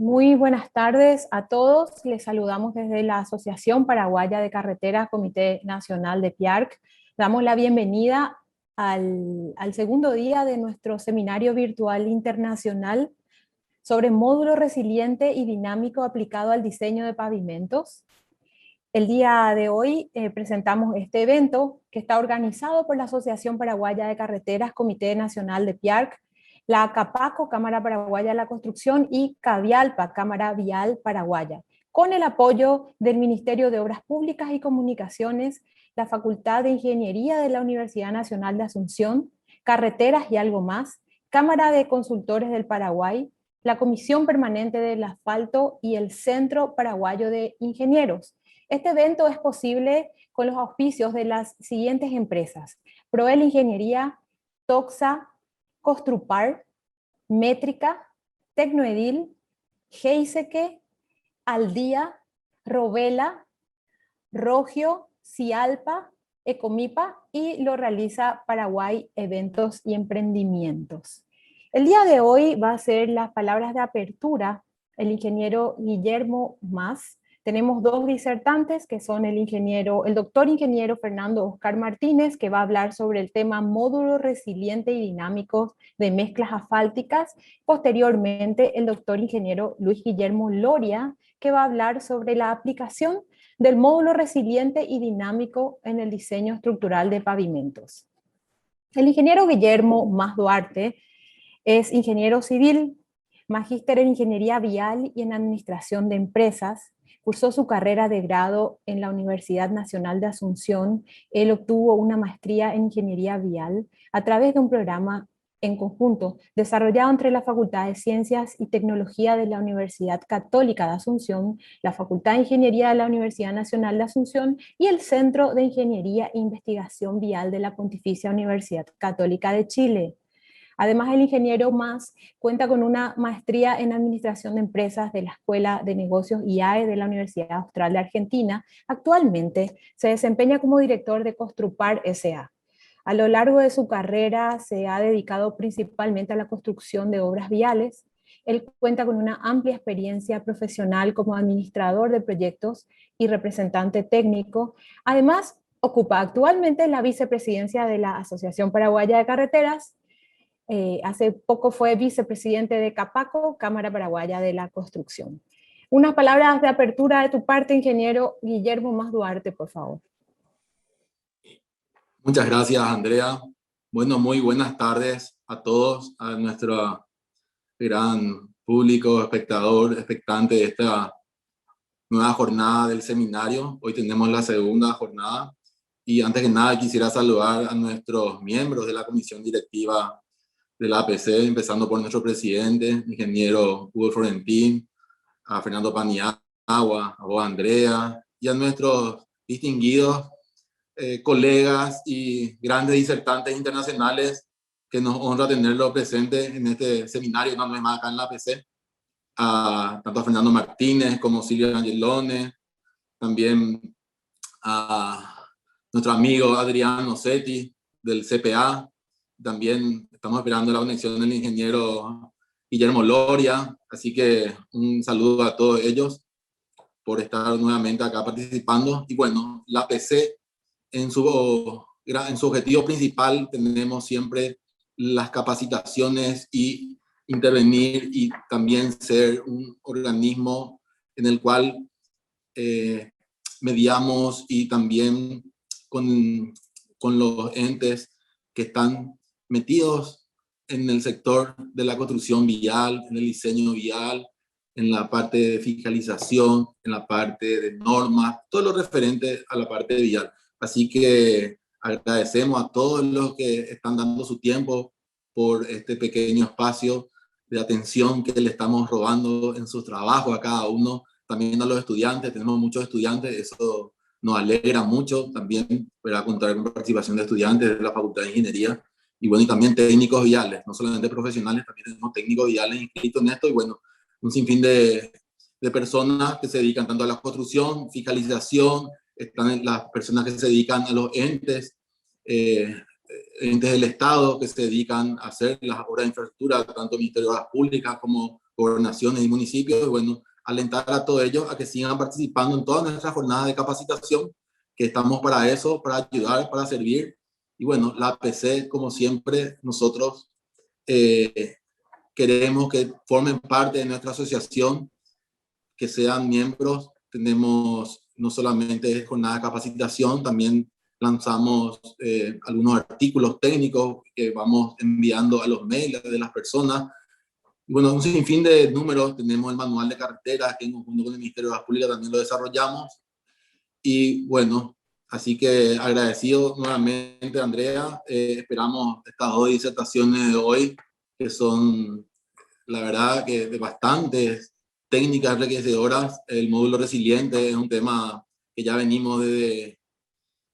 Muy buenas tardes a todos. Les saludamos desde la Asociación Paraguaya de Carreteras, Comité Nacional de PIARC. Damos la bienvenida al segundo día de nuestro seminario virtual internacional sobre módulo resiliente y dinámico aplicado al diseño de pavimentos. El día de hoy presentamos este evento que está organizado por la Asociación Paraguaya de Carreteras, Comité Nacional de PIARC, la CAPACO, Cámara Paraguaya de la Construcción, y CAVIALPA, Cámara Vial Paraguaya, con el apoyo del Ministerio de Obras Públicas y Comunicaciones, la Facultad de Ingeniería de la Universidad Nacional de Asunción, Carreteras y Algo Más, Cámara de Consultores del Paraguay, la Comisión Permanente del Asfalto y el Centro Paraguayo de Ingenieros. Este evento es posible con los auspicios de las siguientes empresas: Proel Ingeniería, Toxa, Costrupar, Métrica, Tecnoedil, Geiseke, Aldía, Rovela, Rogio, Cialpa, Ecomipa, y lo realiza Paraguay Eventos y Emprendimientos. El día de hoy va a ser las palabras de apertura el ingeniero Guillermo Mas. Tenemos dos disertantes que son el doctor ingeniero Fernando Oscar Martínez, que va a hablar sobre el tema módulo resiliente y dinámico de mezclas asfálticas. Posteriormente, el doctor ingeniero Luis Guillermo Loria, que va a hablar sobre la aplicación del módulo resiliente y dinámico en el diseño estructural de pavimentos. El ingeniero Guillermo Mas Duarte es ingeniero civil, magíster en ingeniería vial y en administración de empresas. Cursó su carrera de grado en la Universidad Nacional de Asunción. Él obtuvo una maestría en ingeniería vial a través de un programa en conjunto desarrollado entre la Facultad de Ciencias y Tecnología de la Universidad Católica de Asunción, la Facultad de Ingeniería de la Universidad Nacional de Asunción y el Centro de Ingeniería e Investigación Vial de la Pontificia Universidad Católica de Chile. Además, el ingeniero Mas cuenta con una maestría en Administración de Empresas de la Escuela de Negocios IAE de la Universidad Austral de Argentina. Actualmente se desempeña como director de Costrupar S.A. A lo largo de su carrera se ha dedicado principalmente a la construcción de obras viales. Él cuenta con una amplia experiencia profesional como administrador de proyectos y representante técnico. Además, ocupa actualmente la vicepresidencia de la Asociación Paraguaya de Carreteras. Hace poco fue vicepresidente de CAPACO, Cámara Paraguaya de la Construcción. Unas palabras de apertura de tu parte, ingeniero Guillermo Mas Duarte, por favor. Muchas gracias, Andrea. Bueno, muy buenas tardes a todos, a nuestro gran público, expectante de esta nueva jornada del seminario. Hoy tenemos la segunda jornada y antes que nada quisiera saludar a nuestros miembros de la comisión directiva de la APC, empezando por nuestro presidente, ingeniero Hugo Florentín, a Fernando Paniagua, a vos, Andrea, y a nuestros distinguidos colegas y grandes disertantes internacionales que nos honra tenerlo presente en este seminario, una vez más acá en la APC, tanto a Fernando Martínez como Silvia Angelone, también a nuestro amigo Adriano Setti del CPA. También estamos esperando la conexión del ingeniero Guillermo Loria, así que un saludo a todos ellos por estar nuevamente acá participando. Y bueno, la APC en su objetivo principal tenemos siempre las capacitaciones y intervenir y también ser un organismo en el cual mediamos y también con los entes que están metidos en el sector de la construcción vial, en el diseño vial, en la parte de fiscalización, en la parte de normas, todo lo referente a la parte vial. Así que agradecemos a todos los que están dando su tiempo por este pequeño espacio de atención que le estamos robando en sus trabajos a cada uno. También a los estudiantes, tenemos muchos estudiantes, eso nos alegra mucho también para contar con participación de estudiantes de la Facultad de Ingeniería. Y bueno, y también técnicos viales, no solamente profesionales, también tenemos técnicos viales inscritos en esto. Y bueno, un sinfín de personas que se dedican tanto a la construcción, fiscalización, están las personas que se dedican a los entes del Estado que se dedican a hacer las obras de infraestructura, tanto el Ministerio de Obras Públicas como gobernaciones y municipios, y bueno, alentar a todos ellos a que sigan participando en todas nuestras jornadas de capacitación, que estamos para eso, para ayudar, para servir. Y bueno, la APC, como siempre, nosotros queremos que formen parte de nuestra asociación, que sean miembros. Tenemos no solamente jornada de capacitación, también lanzamos algunos artículos técnicos que vamos enviando a los mails de las personas. Y bueno, un sinfín de números. Tenemos el manual de carreteras, que en conjunto con el Ministerio de Obras Públicas también lo desarrollamos. Y bueno, así que agradecido nuevamente, Andrea. Esperamos estas 2 disertaciones de hoy, que son, la verdad, que de bastantes técnicas enriquecedoras. El módulo resiliente es un tema que ya venimos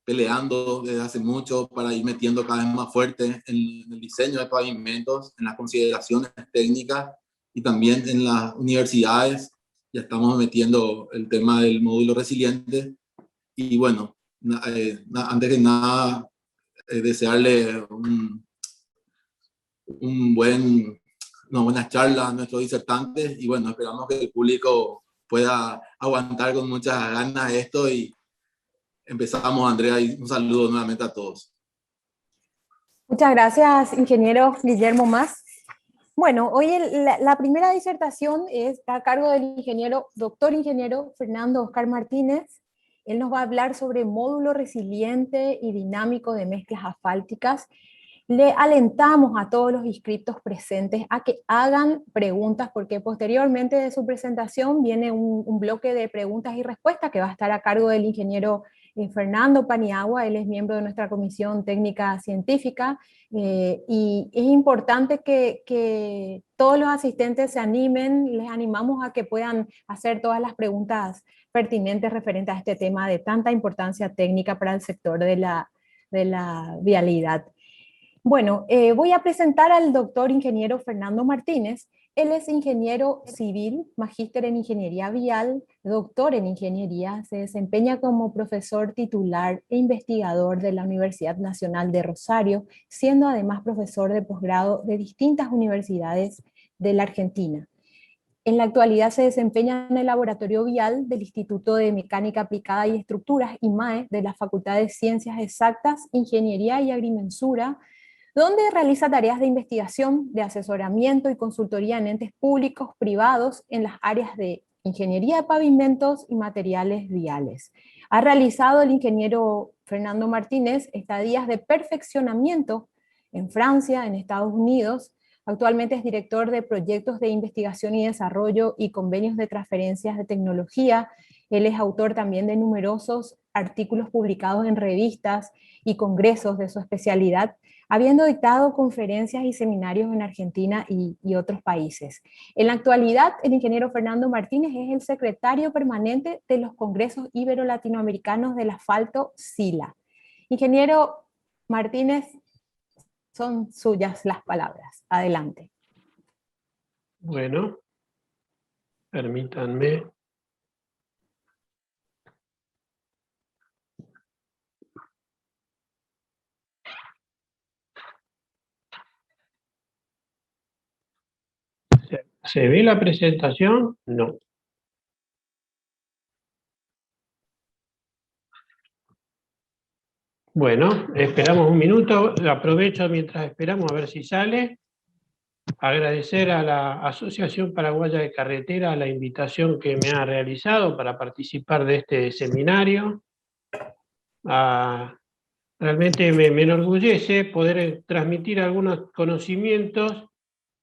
peleando desde hace mucho para ir metiendo cada vez más fuerte en el diseño de pavimentos, en las consideraciones técnicas, y también en las universidades. Ya estamos metiendo el tema del módulo resiliente. Y bueno, antes que nada, desearle una buena charla a nuestros disertantes, y bueno, esperamos que el público pueda aguantar con muchas ganas esto. Y empezamos, Andrea, y un saludo nuevamente a todos. Muchas gracias, ingeniero Guillermo Mas. Bueno, hoy la primera disertación está a cargo del doctor ingeniero Fernando Oscar Martínez. Él nos va a hablar sobre módulo resiliente y dinámico de mezclas asfálticas. Le alentamos a todos los inscriptos presentes a que hagan preguntas, porque posteriormente de su presentación viene un bloque de preguntas y respuestas que va a estar a cargo del ingeniero Fernando Paniagua. Él es miembro de nuestra Comisión Técnica Científica, y es importante que todos los asistentes se animen. Les animamos a que puedan hacer todas las preguntas pertinentes referentes a este tema de tanta importancia técnica para el sector de la vialidad. Bueno, voy a presentar al doctor ingeniero Fernando Martínez. Él es ingeniero civil, magíster en ingeniería vial, doctor en ingeniería. Se desempeña como profesor titular e investigador de la Universidad Nacional de Rosario, siendo además profesor de posgrado de distintas universidades de la Argentina. En la actualidad se desempeña en el Laboratorio Vial del Instituto de Mecánica Aplicada y Estructuras, IMAE, de la Facultad de Ciencias Exactas, Ingeniería y Agrimensura, donde realiza tareas de investigación, de asesoramiento y consultoría en entes públicos, privados, en las áreas de ingeniería de pavimentos y materiales viales. Ha realizado el ingeniero Fernando Martínez estadías de perfeccionamiento en Francia, en Estados Unidos. Actualmente es director de proyectos de investigación y desarrollo y convenios de transferencias de tecnología. Él es autor también de numerosos artículos publicados en revistas y congresos de su especialidad, habiendo dictado conferencias y seminarios en Argentina y otros países. En la actualidad, el ingeniero Fernando Martínez es el secretario permanente de los Congresos Ibero-Latinoamericanos del Asfalto, SILA. Ingeniero Martínez, son suyas las palabras. Adelante. Bueno, permítanme. ¿Se ve la presentación? No. Bueno, esperamos un minuto. Aprovecho mientras esperamos a ver si sale. Agradecer a la Asociación Paraguaya de Carretera la invitación que me ha realizado para participar de este seminario. Realmente me enorgullece poder transmitir algunos conocimientos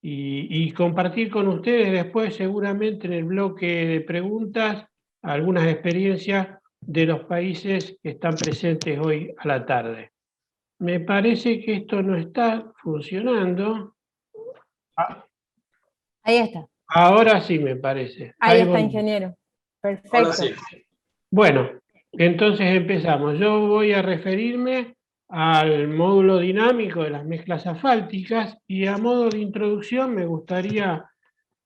y compartir con ustedes después, seguramente en el bloque de preguntas, algunas experiencias de los países que están presentes hoy a la tarde. Me parece que esto no está funcionando. Ahí está. Ahora sí me parece. Ahí está, ingeniero. Perfecto. Ahora sí. Bueno, entonces empezamos. Yo voy a referirme al módulo dinámico de las mezclas asfálticas, y a modo de introducción me gustaría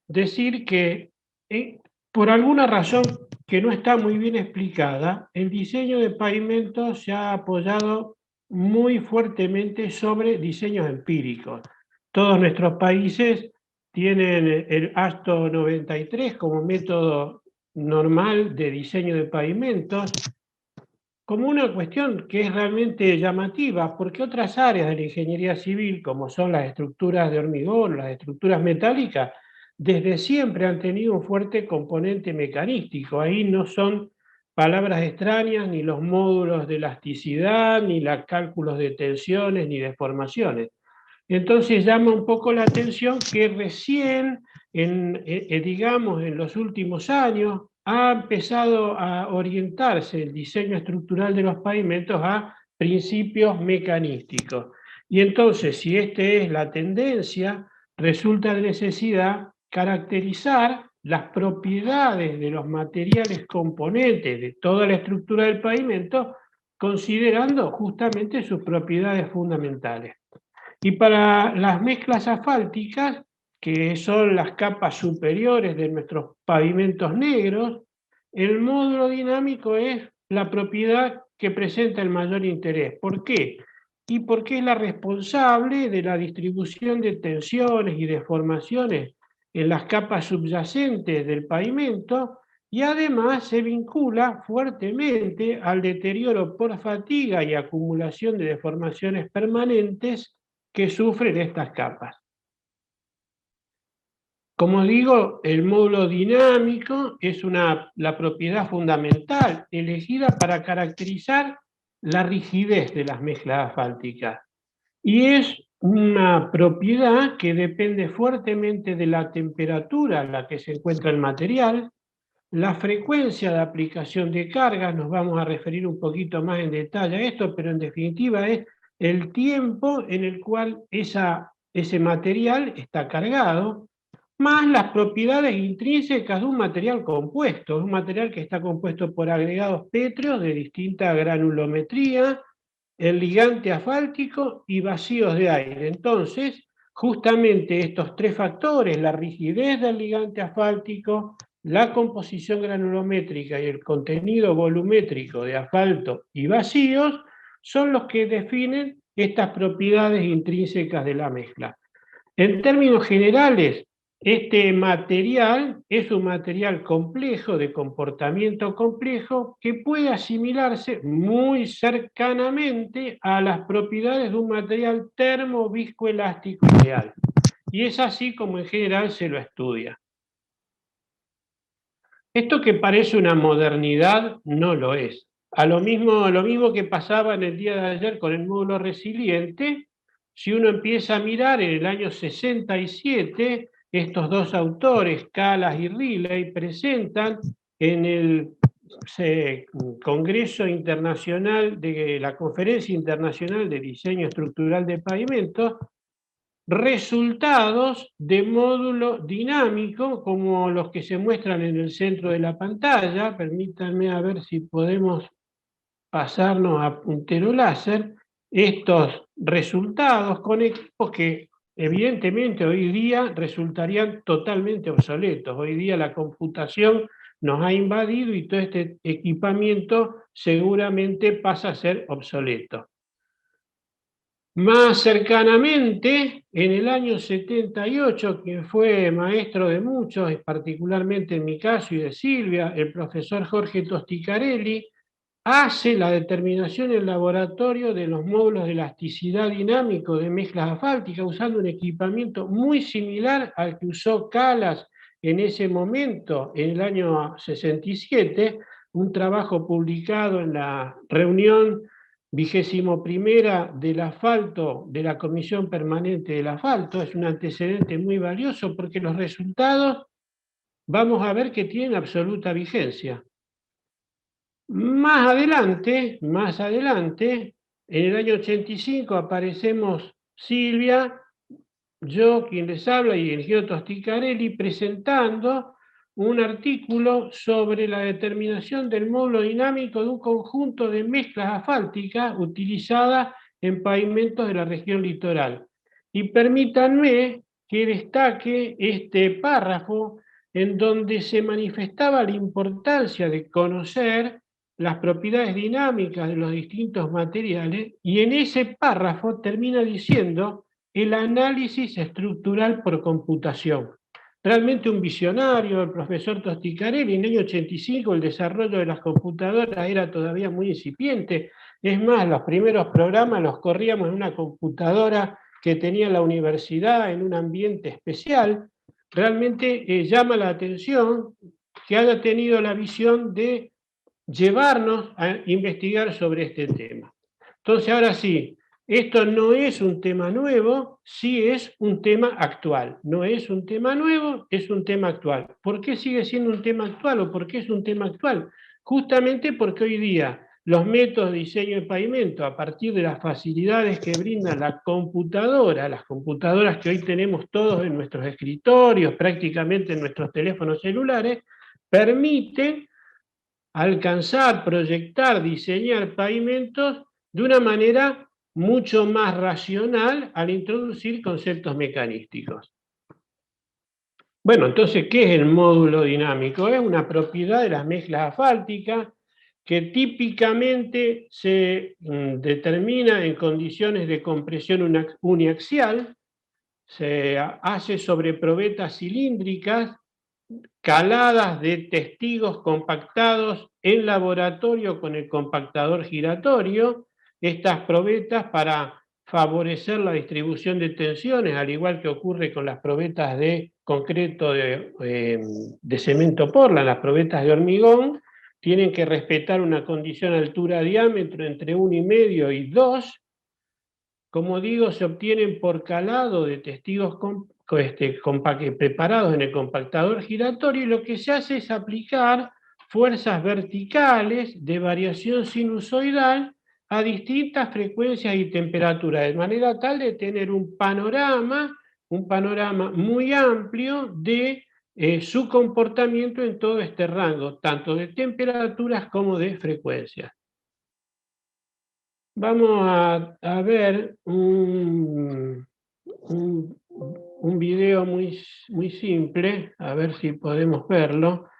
decir que por alguna razón que no está muy bien explicada, el diseño de pavimentos se ha apoyado muy fuertemente sobre diseños empíricos. Todos nuestros países tienen el ASTO 93 como método normal de diseño de pavimentos, como una cuestión que es realmente llamativa, porque otras áreas de la ingeniería civil, como son las estructuras de hormigón, las estructuras metálicas, desde siempre han tenido un fuerte componente mecanístico. Ahí no son palabras extrañas, ni los módulos de elasticidad, ni los cálculos de tensiones, ni deformaciones. Entonces llama un poco la atención que recién, digamos, en los últimos años, ha empezado a orientarse el diseño estructural de los pavimentos a principios mecanísticos. Y entonces, si esta es la tendencia, resulta de necesidad caracterizar las propiedades de los materiales componentes de toda la estructura del pavimento, considerando justamente sus propiedades fundamentales. Y para las mezclas asfálticas, que son las capas superiores de nuestros pavimentos negros, el módulo dinámico es la propiedad que presenta el mayor interés. ¿Por qué? Y porque es la responsable de la distribución de tensiones y deformaciones en las capas subyacentes del pavimento, y además se vincula fuertemente al deterioro por fatiga y acumulación de deformaciones permanentes que sufren estas capas. Como digo, el módulo dinámico es la propiedad fundamental elegida para caracterizar la rigidez de las mezclas asfálticas. Y es una propiedad que depende fuertemente de la temperatura a la que se encuentra el material, la frecuencia de aplicación de cargas, nos vamos a referir un poquito más en detalle a esto, pero en definitiva es el tiempo en el cual ese material está cargado, más las propiedades intrínsecas de un material compuesto, un material que está compuesto por agregados pétreos de distinta granulometría, el ligante asfáltico y vacíos de aire. Entonces, justamente estos tres factores, la rigidez del ligante asfáltico, la composición granulométrica y el contenido volumétrico de asfalto y vacíos, son los que definen estas propiedades intrínsecas de la mezcla. En términos generales, este material es un material complejo, de comportamiento complejo, que puede asimilarse muy cercanamente a las propiedades de un material termo-viscoelástico ideal. Y es así como en general se lo estudia. Esto que parece una modernidad no lo es. Lo mismo que pasaba en el día de ayer con el módulo resiliente, si uno empieza a mirar en el año 67, estos dos autores, Calas y Riley, presentan en el Congreso Internacional de la Conferencia Internacional de Diseño Estructural de Pavimentos, resultados de módulo dinámico como los que se muestran en el centro de la pantalla. Permítanme a ver si podemos pasarnos a puntero láser estos resultados con equipos que evidentemente hoy día resultarían totalmente obsoletos. Hoy día la computación nos ha invadido y todo este equipamiento seguramente pasa a ser obsoleto. Más cercanamente, en el año 78, quien fue maestro de muchos, particularmente en mi caso y de Silvia, el profesor Jorge Tosticarelli, hace la determinación en laboratorio de los módulos de elasticidad dinámico de mezclas asfálticas, usando un equipamiento muy similar al que usó Calas en ese momento, en el año 67, un trabajo publicado en la reunión 21ª del asfalto, de la Comisión Permanente del Asfalto. Es un antecedente muy valioso porque los resultados vamos a ver que tienen absoluta vigencia. Más adelante, en el año 85 aparecemos Silvia, yo quien les habla y el ingeniero Tosticarelli presentando un artículo sobre la determinación del módulo dinámico de un conjunto de mezclas asfálticas utilizadas en pavimentos de la región litoral. Y permítanme que destaque este párrafo en donde se manifestaba la importancia de conocer las propiedades dinámicas de los distintos materiales, y en ese párrafo termina diciendo: el análisis estructural por computación. Realmente un visionario, el profesor Tosticarelli. En el año 85 el desarrollo de las computadoras era todavía muy incipiente. Es más, los primeros programas los corríamos en una computadora que tenía la universidad en un ambiente especial. Realmente llama la atención que haya tenido la visión de llevarnos a investigar sobre este tema. Entonces, ahora sí, esto no es un tema nuevo, sí es un tema actual. No es un tema nuevo, es un tema actual. ¿Por qué sigue siendo un tema actual o por qué es un tema actual? Justamente porque hoy día los métodos de diseño de pavimento, a partir de las facilidades que brinda la computadora, las computadoras que hoy tenemos todos en nuestros escritorios, prácticamente en nuestros teléfonos celulares, permiten alcanzar, proyectar, diseñar pavimentos de una manera mucho más racional al introducir conceptos mecanísticos. Bueno, entonces, ¿qué es el módulo dinámico? Es una propiedad de las mezclas asfálticas que típicamente se determina en condiciones de compresión uniaxial, se hace sobre probetas cilíndricas, caladas de testigos compactados en laboratorio con el compactador giratorio. Estas probetas, para favorecer la distribución de tensiones, al igual que ocurre con las probetas de concreto de cemento Portland, las probetas de hormigón, tienen que respetar una condición altura-diámetro entre 1,5 y 2. Como digo, se obtienen por calado de testigos preparados en el compactador giratorio, y lo que se hace es aplicar fuerzas verticales de variación sinusoidal a distintas frecuencias y temperaturas, de manera tal de tener un panorama muy amplio de su comportamiento en todo este rango, tanto de temperaturas como de frecuencias. Vamos a ver un video muy simple, a ver si podemos verlo,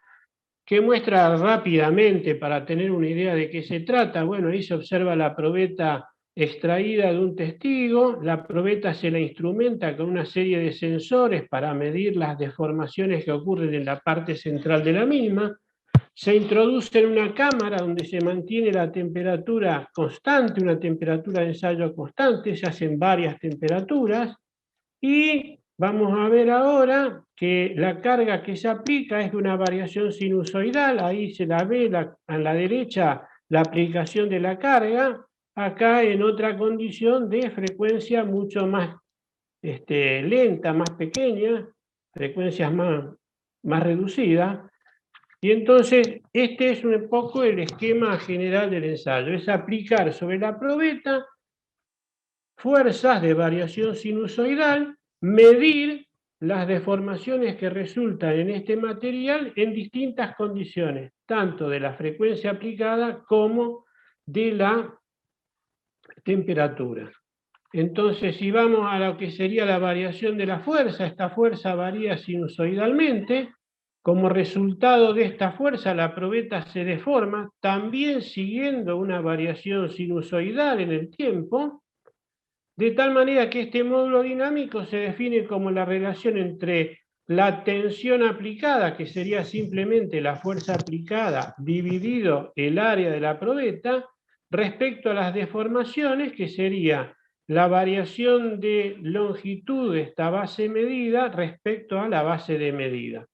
que muestra rápidamente, para tener una idea de qué se trata. Bueno, ahí se observa la probeta extraída de un testigo. La probeta se la instrumenta con una serie de sensores para medir las deformaciones que ocurren en la parte central de la misma. Se introduce en una cámara donde se mantiene la temperatura constante, una temperatura de ensayo constante, se hacen varias temperaturas, y vamos a ver ahora que la carga que se aplica es de una variación sinusoidal. Ahí se la ve a la derecha la aplicación de la carga, acá en otra condición de frecuencia mucho más lenta, más pequeña, frecuencias más reducidas. Y entonces, este es un poco el esquema general del ensayo: es aplicar sobre la probeta fuerzas de variación sinusoidal, medir las deformaciones que resultan en este material en distintas condiciones, tanto de la frecuencia aplicada como de la temperatura. Entonces, si vamos a lo que sería la variación de la fuerza, esta fuerza varía sinusoidalmente. Como resultado de esta fuerza, la probeta se deforma, también siguiendo una variación sinusoidal en el tiempo, de tal manera que este módulo dinámico se define como la relación entre la tensión aplicada, que sería simplemente la fuerza aplicada dividido el área de la probeta, respecto a las deformaciones, que sería la variación de longitud de esta base medida respecto a la base de medida.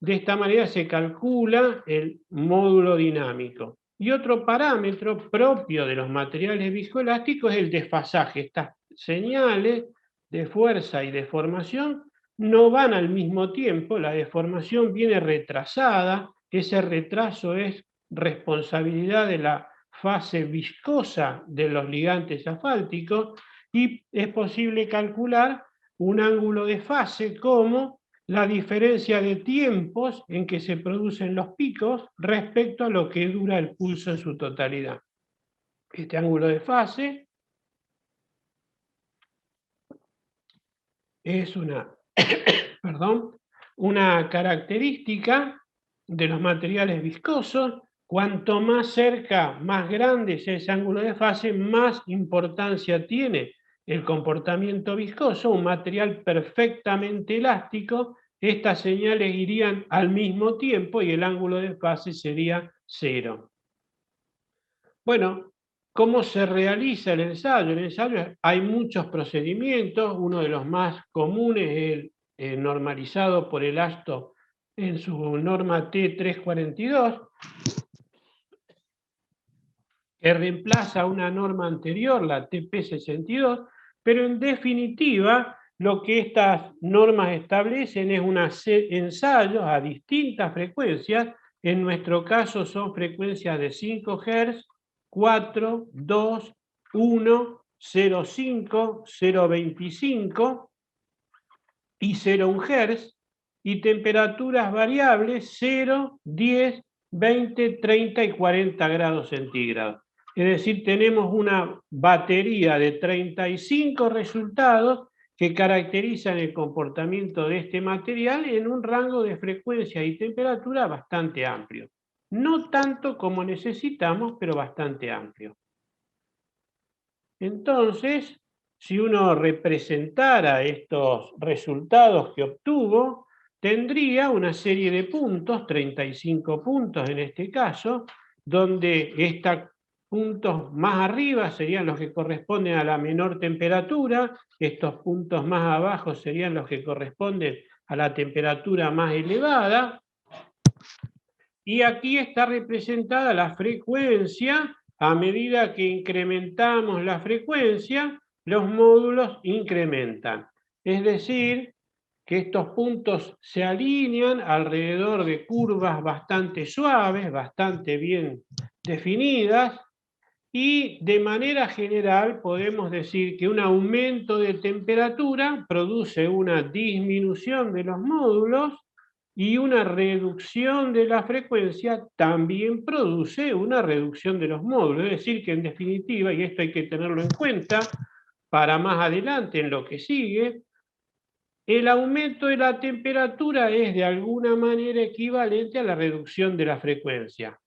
De esta manera se calcula el módulo dinámico. Y otro parámetro propio de los materiales viscoelásticos es el desfasaje. Estas señales de fuerza y deformación no van al mismo tiempo, la deformación viene retrasada, ese retraso es responsabilidad de la fase viscosa de los ligantes asfálticos, y es posible calcular un ángulo de fase como la diferencia de tiempos en que se producen los picos respecto a lo que dura el pulso en su totalidad. Este ángulo de fase es una característica de los materiales viscosos. Cuanto más cerca, más grande es ese ángulo de fase, más importancia tiene el comportamiento viscoso, un material perfectamente elástico, estas señales irían al mismo tiempo y el ángulo de fase sería 0. Bueno, ¿cómo se realiza el ensayo? El ensayo hay muchos procedimientos, uno de los más comunes es el normalizado por el ASTO en su norma T342, que reemplaza una norma anterior, la TP62, pero en definitiva lo que estas normas establecen es ensayos a distintas frecuencias. En nuestro caso son frecuencias de 5 Hz, 4, 2, 1, 0,5, 0,25 y 0,1 Hz, y temperaturas variables 0, 10, 20, 30 y 40 grados centígrados. Es decir, tenemos una batería de 35 resultados que caracterizan el comportamiento de este material en un rango de frecuencia y temperatura bastante amplio. No tanto como necesitamos, pero bastante amplio. Entonces, si uno representara estos resultados que obtuvo, tendría una serie de puntos, 35 puntos en este caso, donde estos puntos más arriba serían los que corresponden a la menor temperatura, estos puntos más abajo serían los que corresponden a la temperatura más elevada, y aquí está representada la frecuencia. A medida que incrementamos la frecuencia, los módulos incrementan. Es decir, que estos puntos se alinean alrededor de curvas bastante suaves, bastante bien definidas, y de manera general podemos decir que un aumento de temperatura produce una disminución de los módulos, y una reducción de la frecuencia también produce una reducción de los módulos. Es decir, que en definitiva, y esto hay que tenerlo en cuenta para más adelante en lo que sigue, el aumento de la temperatura es de alguna manera equivalente a la reducción de la frecuencia.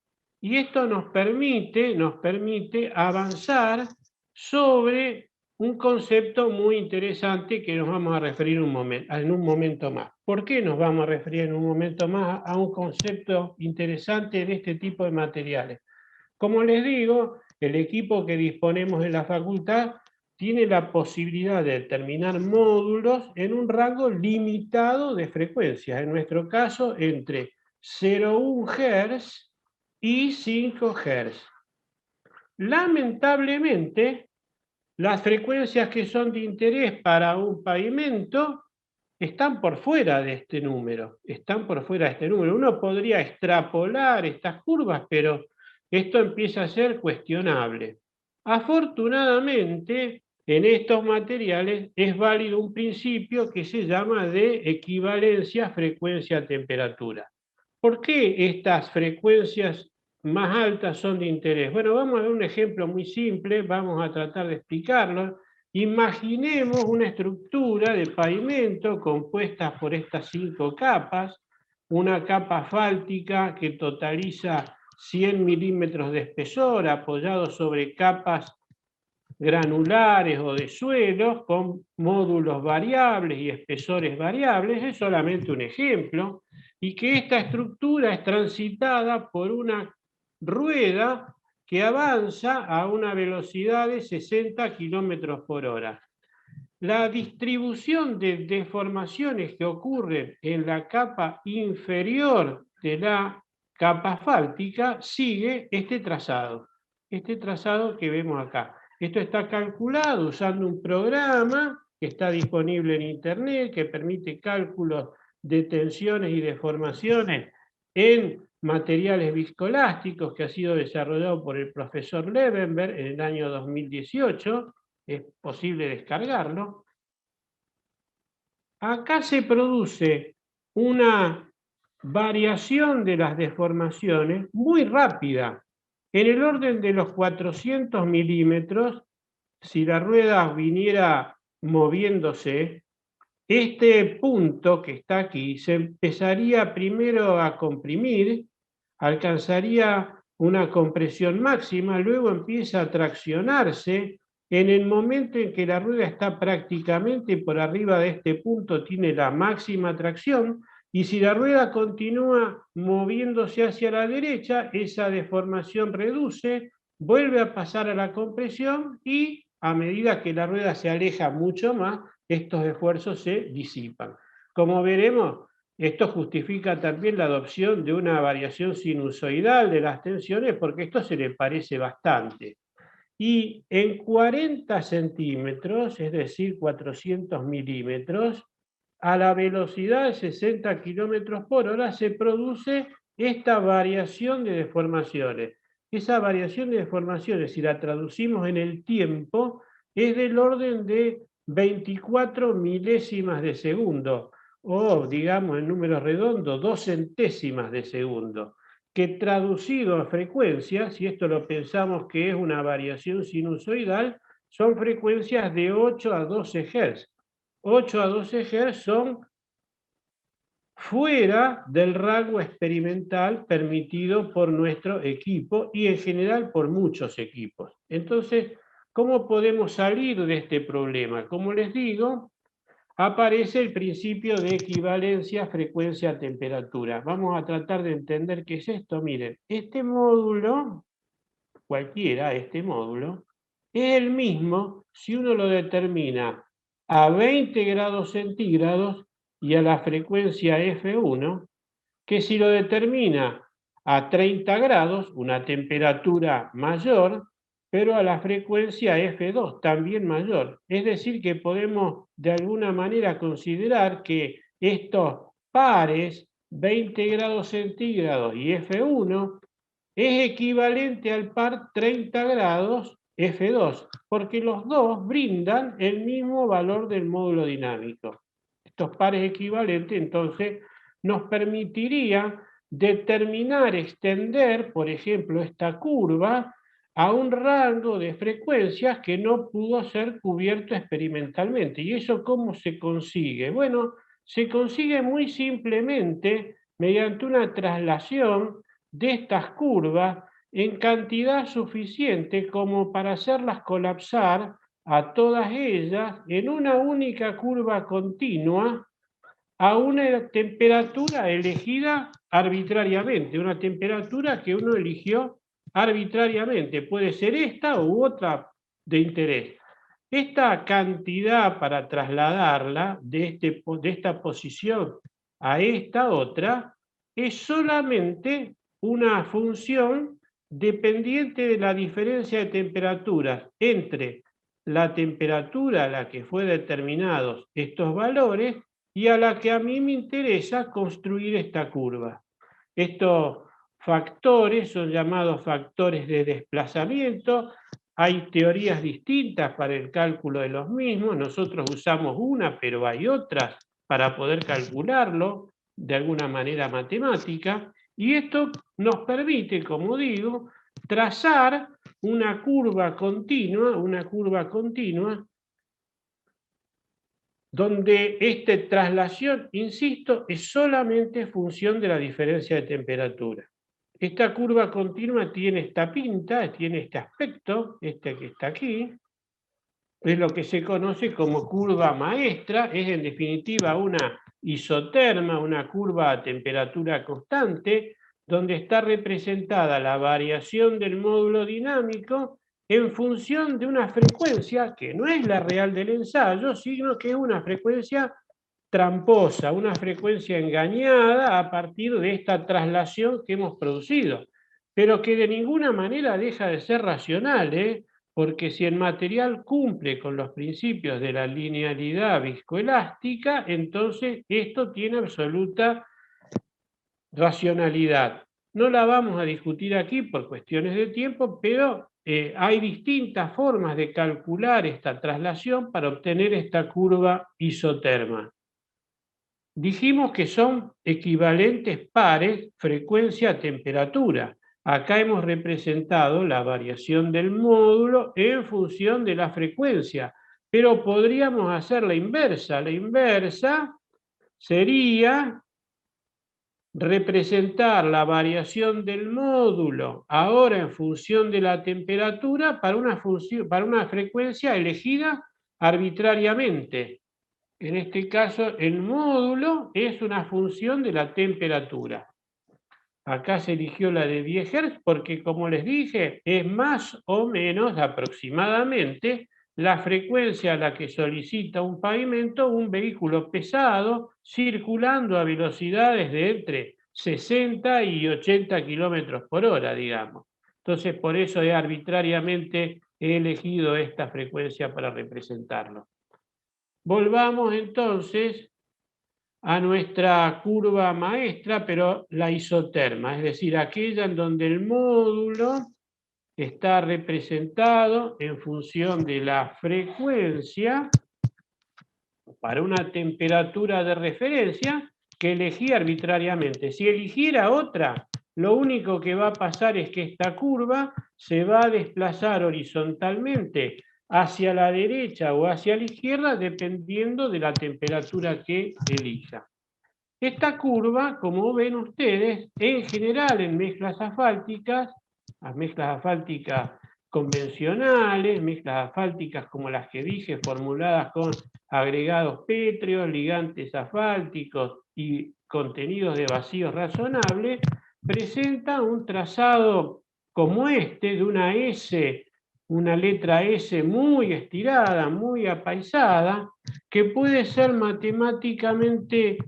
Y esto nos permite avanzar sobre un concepto muy interesante que nos vamos a referir en un momento más. ¿Por qué nos vamos a referir en un momento más a un concepto interesante de este tipo de materiales? Como les digo, el equipo que disponemos en la facultad tiene la posibilidad de determinar módulos en un rango limitado de frecuencias, en nuestro caso entre 0,1 Hz y 5 Hz. Lamentablemente, las frecuencias que son de interés para un pavimento están por fuera de este número, Uno podría extrapolar estas curvas, pero esto empieza a ser cuestionable. Afortunadamente, en estos materiales es válido un principio que se llama de equivalencia frecuencia-temperatura. ¿Por qué estas frecuencias más altas son de interés? Bueno, vamos a ver un ejemplo muy simple, vamos a tratar de explicarlo. Imaginemos una estructura de pavimento compuesta por estas 5 capas, una capa asfáltica que totaliza 100 milímetros de espesor, apoyado sobre capas granulares o de suelos con módulos variables y espesores variables. Es solamente un ejemplo, y que esta estructura es transitada por una rueda que avanza a una velocidad de 60 kilómetros por hora. La distribución de deformaciones que ocurren en la capa inferior de la capa asfáltica sigue este trazado que vemos acá. Esto está calculado usando un programa que está disponible en Internet, que permite cálculos de tensiones y deformaciones en materiales viscoelásticos, que ha sido desarrollado por el profesor Levenberg en el año 2018, es posible descargarlo. Acá se produce una variación de las deformaciones muy rápida, en el orden de los 400 milímetros. Si la rueda viniera moviéndose, este punto que está aquí se empezaría primero a comprimir, alcanzaría una compresión máxima, luego empieza a traccionarse, En el momento en que la rueda está prácticamente por arriba de este punto, tiene la máxima tracción, y si la rueda continúa moviéndose hacia la derecha, esa deformación reduce, vuelve a pasar a la compresión y a medida que la rueda se aleja mucho más, estos esfuerzos se disipan. Como veremos, esto justifica también la adopción de una variación sinusoidal de las tensiones, porque esto se le parece bastante. Y en 40 centímetros, es decir, 400 milímetros, a la velocidad de 60 kilómetros por hora se produce esta variación de deformaciones. Esa variación de deformaciones, si la traducimos en el tiempo, es del orden de 24 milésimas de segundo, o digamos en números redondos, 2 centésimas de segundo, que traducido a frecuencias, y esto lo pensamos que es una variación sinusoidal, son frecuencias de 8 a 12 Hz. 8 a 12 Hz son fuera del rango experimental permitido por nuestro equipo y en general por muchos equipos. Entonces, ¿cómo podemos salir de este problema? Como les digo, aparece el principio de equivalencia frecuencia-temperatura. Vamos a tratar de entender qué es esto. Miren, este módulo, cualquiera, este módulo, es el mismo si uno lo determina a 20 grados centígrados y a la frecuencia F1, que si lo determina a 30 grados, una temperatura mayor, pero a la frecuencia F2 también mayor. Es decir, que podemos de alguna manera considerar que estos pares, 20 grados centígrados y F1, es equivalente al par 30 grados F2, porque los dos brindan el mismo valor del módulo dinámico. Estos pares equivalentes, entonces, nos permitirían determinar, extender, por ejemplo, esta curva a un rango de frecuencias que no pudo ser cubierto experimentalmente. ¿Y eso cómo se consigue? Bueno, se consigue muy simplemente mediante una traslación de estas curvas en cantidad suficiente como para hacerlas colapsar a todas ellas en una única curva continua a una temperatura elegida arbitrariamente, una temperatura que uno eligió arbitrariamente. Puede ser esta u otra de interés. Esta cantidad para trasladarla de esta posición a esta otra es solamente una función dependiente de la diferencia de temperaturas entre la temperatura a la que fue determinados estos valores y a la que a mí me interesa construir esta curva. Estos factores son llamados factores de desplazamiento. Hay teorías distintas para el cálculo de los mismos. Nosotros usamos una, pero hay otras para poder calcularlo de alguna manera matemática. Y esto nos permite, como digo, trazar una curva continua donde esta traslación, insisto, es solamente función de la diferencia de temperatura. Esta curva continua tiene esta pinta, tiene este aspecto, este que está aquí, es lo que se conoce como curva maestra, es en definitiva una isoterma, una curva a temperatura constante, donde está representada la variación del módulo dinámico en función de una frecuencia que no es la real del ensayo, sino que es una frecuencia tramposa, una frecuencia engañada a partir de esta traslación que hemos producido, pero que de ninguna manera deja de ser racional, porque si el material cumple con los principios de la linealidad viscoelástica, entonces esto tiene absoluta racionalidad. No la vamos a discutir aquí por cuestiones de tiempo, pero hay distintas formas de calcular esta traslación para obtener esta curva isoterma. Dijimos que son equivalentes pares frecuencia-temperatura. Acá hemos representado la variación del módulo en función de la frecuencia, pero podríamos hacer la inversa. La inversa sería representar la variación del módulo ahora en función de la temperatura para una frecuencia elegida arbitrariamente. En este caso, el módulo es una función de la temperatura. Acá se eligió la de 10 Hz porque, como les dije, es más o menos aproximadamente la frecuencia a la que solicita un pavimento un vehículo pesado circulando a velocidades de entre 60 y 80 kilómetros por hora, digamos. Entonces, por eso arbitrariamente he elegido esta frecuencia para representarlo. Volvamos entonces a nuestra curva maestra, pero la isoterma, es decir, aquella en donde el módulo está representado en función de la frecuencia para una temperatura de referencia que elegí arbitrariamente. Si eligiera otra, lo único que va a pasar es que esta curva se va a desplazar horizontalmente hacia la derecha o hacia la izquierda, dependiendo de la temperatura que elija. Esta curva, como ven ustedes, en general en mezclas asfálticas, las mezclas asfálticas convencionales, mezclas asfálticas como las que dije, formuladas con agregados pétreos, ligantes asfálticos y contenidos de vacíos razonables, presenta un trazado como este, de una S, una letra S muy estirada, muy apaisada, que puede ser matemáticamente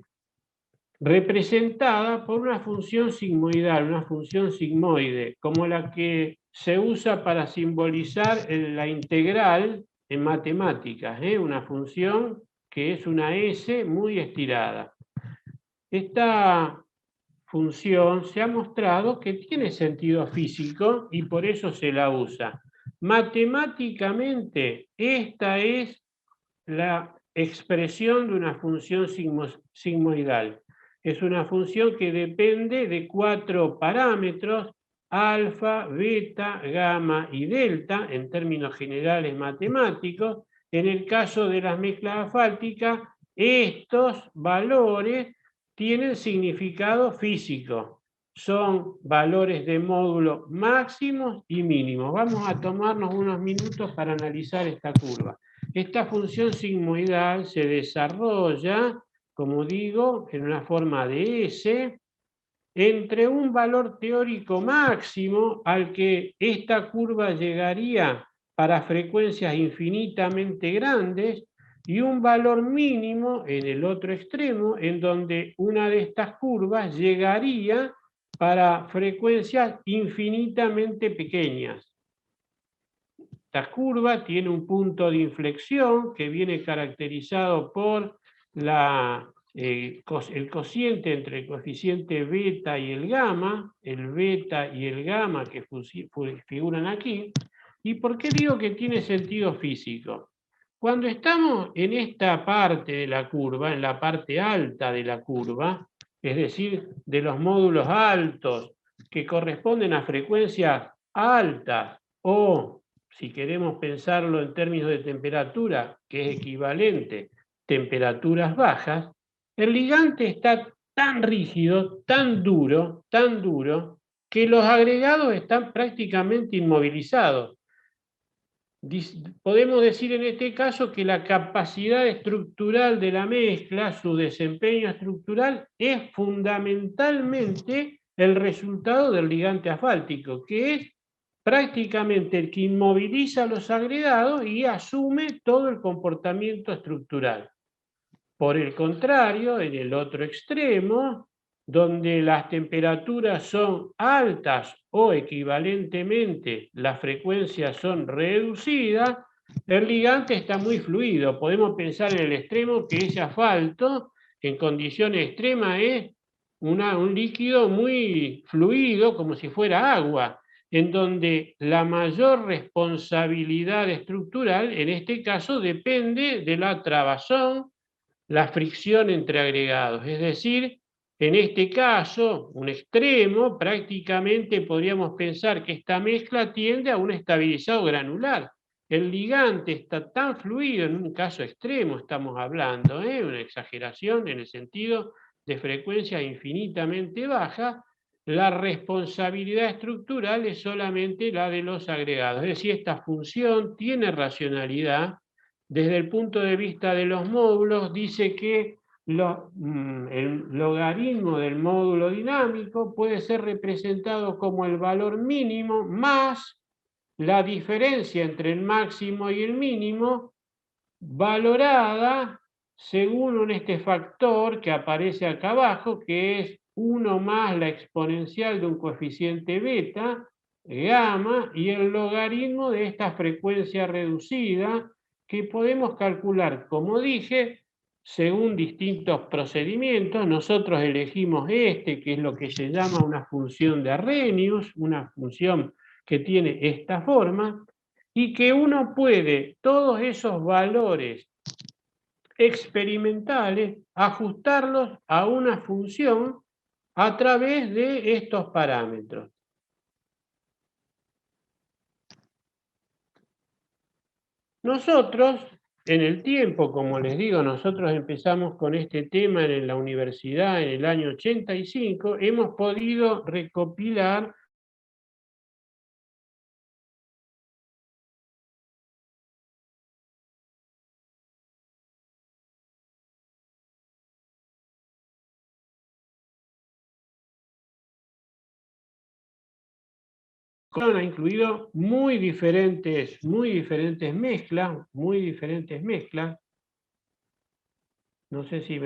representada por una función sigmoidal, una función sigmoide, como la que se usa para simbolizar la integral en matemáticas, una función que es una S muy estirada. Esta función se ha mostrado que tiene sentido físico y por eso se la usa. Matemáticamente, esta es la expresión de una función sigmoidal. Es una función que depende de 4 parámetros, alfa, beta, gamma y delta, en términos generales matemáticos. En el caso de las mezclas asfálticas, estos valores tienen significado físico. Son valores de módulo máximos y mínimos. Vamos a tomarnos unos minutos para analizar esta curva. Esta función sigmoidal se desarrolla, como digo, en una forma de S, entre un valor teórico máximo al que esta curva llegaría para frecuencias infinitamente grandes y un valor mínimo en el otro extremo, en donde una de estas curvas llegaría para frecuencias infinitamente pequeñas. Esta curva tiene un punto de inflexión que viene caracterizado por el cociente entre el coeficiente beta y el gamma que figuran aquí. ¿Y por qué digo que tiene sentido físico? Cuando estamos en esta parte de la curva, en la parte alta de la curva, es decir, de los módulos altos que corresponden a frecuencias altas o, si queremos pensarlo en términos de temperatura, que es equivalente, temperaturas bajas, el ligante está tan rígido, tan duro, que los agregados están prácticamente inmovilizados. Podemos decir en este caso que la capacidad estructural de la mezcla, su desempeño estructural, es fundamentalmente el resultado del ligante asfáltico, que es prácticamente el que inmoviliza los agregados y asume todo el comportamiento estructural. Por el contrario, en el otro extremo, donde las temperaturas son altas o equivalentemente las frecuencias son reducidas, el ligante está muy fluido. Podemos pensar en el extremo que ese asfalto en condiciones extremas es un líquido muy fluido, como si fuera agua, en donde la mayor responsabilidad estructural, en este caso, depende de la trabazón, la fricción entre agregados. Es decir, en este caso, un extremo, prácticamente podríamos pensar que esta mezcla tiende a un estabilizado granular. El ligante está tan fluido, en un caso extremo estamos hablando, una exageración en el sentido de frecuencia infinitamente baja, la responsabilidad estructural es solamente la de los agregados. Es decir, esta función tiene racionalidad. Desde el punto de vista de los módulos, dice que el logaritmo del módulo dinámico puede ser representado como el valor mínimo más la diferencia entre el máximo y el mínimo, valorada según este factor que aparece acá abajo, que es 1 más la exponencial de un coeficiente beta, gamma, y el logaritmo de esta frecuencia reducida, que podemos calcular, como dije, según distintos procedimientos. Nosotros elegimos que es lo que se llama una función de Arrhenius, una función que tiene esta forma, y que uno puede todos esos valores experimentales ajustarlos a una función a través de estos parámetros. Nosotros, en el tiempo, como les digo, nosotros empezamos con este tema en la universidad en el año 85, hemos podido recopilar ha incluido muy diferentes mezclas. No sé si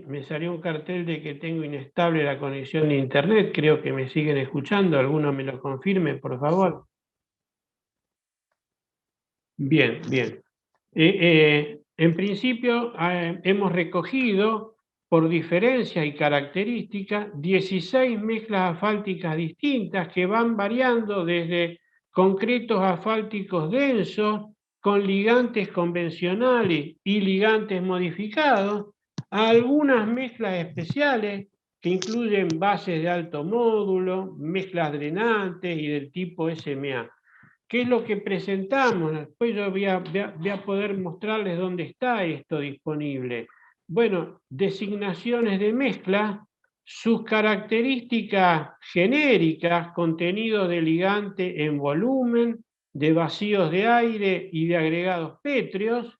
me salió un cartel de que tengo inestable la conexión de internet. Creo que me siguen escuchando. ¿Alguno me lo confirme, por favor? Bien, bien. En principio, hemos recogido, por diferencias y características, 16 mezclas asfálticas distintas que van variando desde concretos asfálticos densos, con ligantes convencionales y ligantes modificados, a algunas mezclas especiales que incluyen bases de alto módulo, mezclas drenantes y del tipo SMA. ¿Qué es lo que presentamos? Después yo voy a poder mostrarles dónde está esto disponible. Bueno, designaciones de mezcla, sus características genéricas, contenido de ligante en volumen, de vacíos de aire y de agregados pétreos,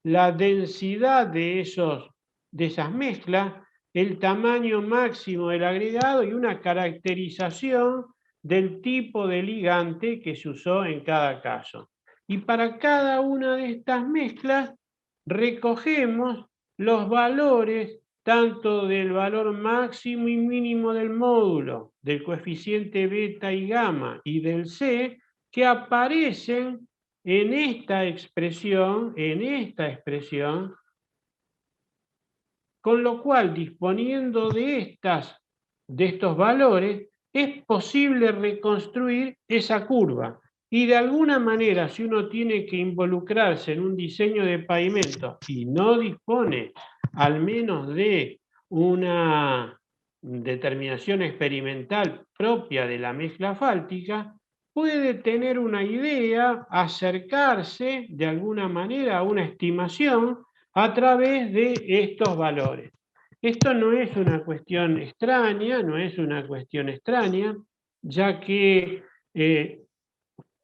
la densidad de esas mezclas, el tamaño máximo del agregado y una caracterización del tipo de ligante que se usó en cada caso. Y para cada una de estas mezclas recogemos los valores tanto del valor máximo y mínimo del módulo, del coeficiente beta y gamma y del C, que aparecen en esta expresión, con lo cual, disponiendo de estos valores, es posible reconstruir esa curva. Y de alguna manera, si uno tiene que involucrarse en un diseño de pavimento y no dispone al menos de una determinación experimental propia de la mezcla asfáltica, puede tener una idea, acercarse de alguna manera a una estimación a través de estos valores. Esto no es una cuestión extraña, ya que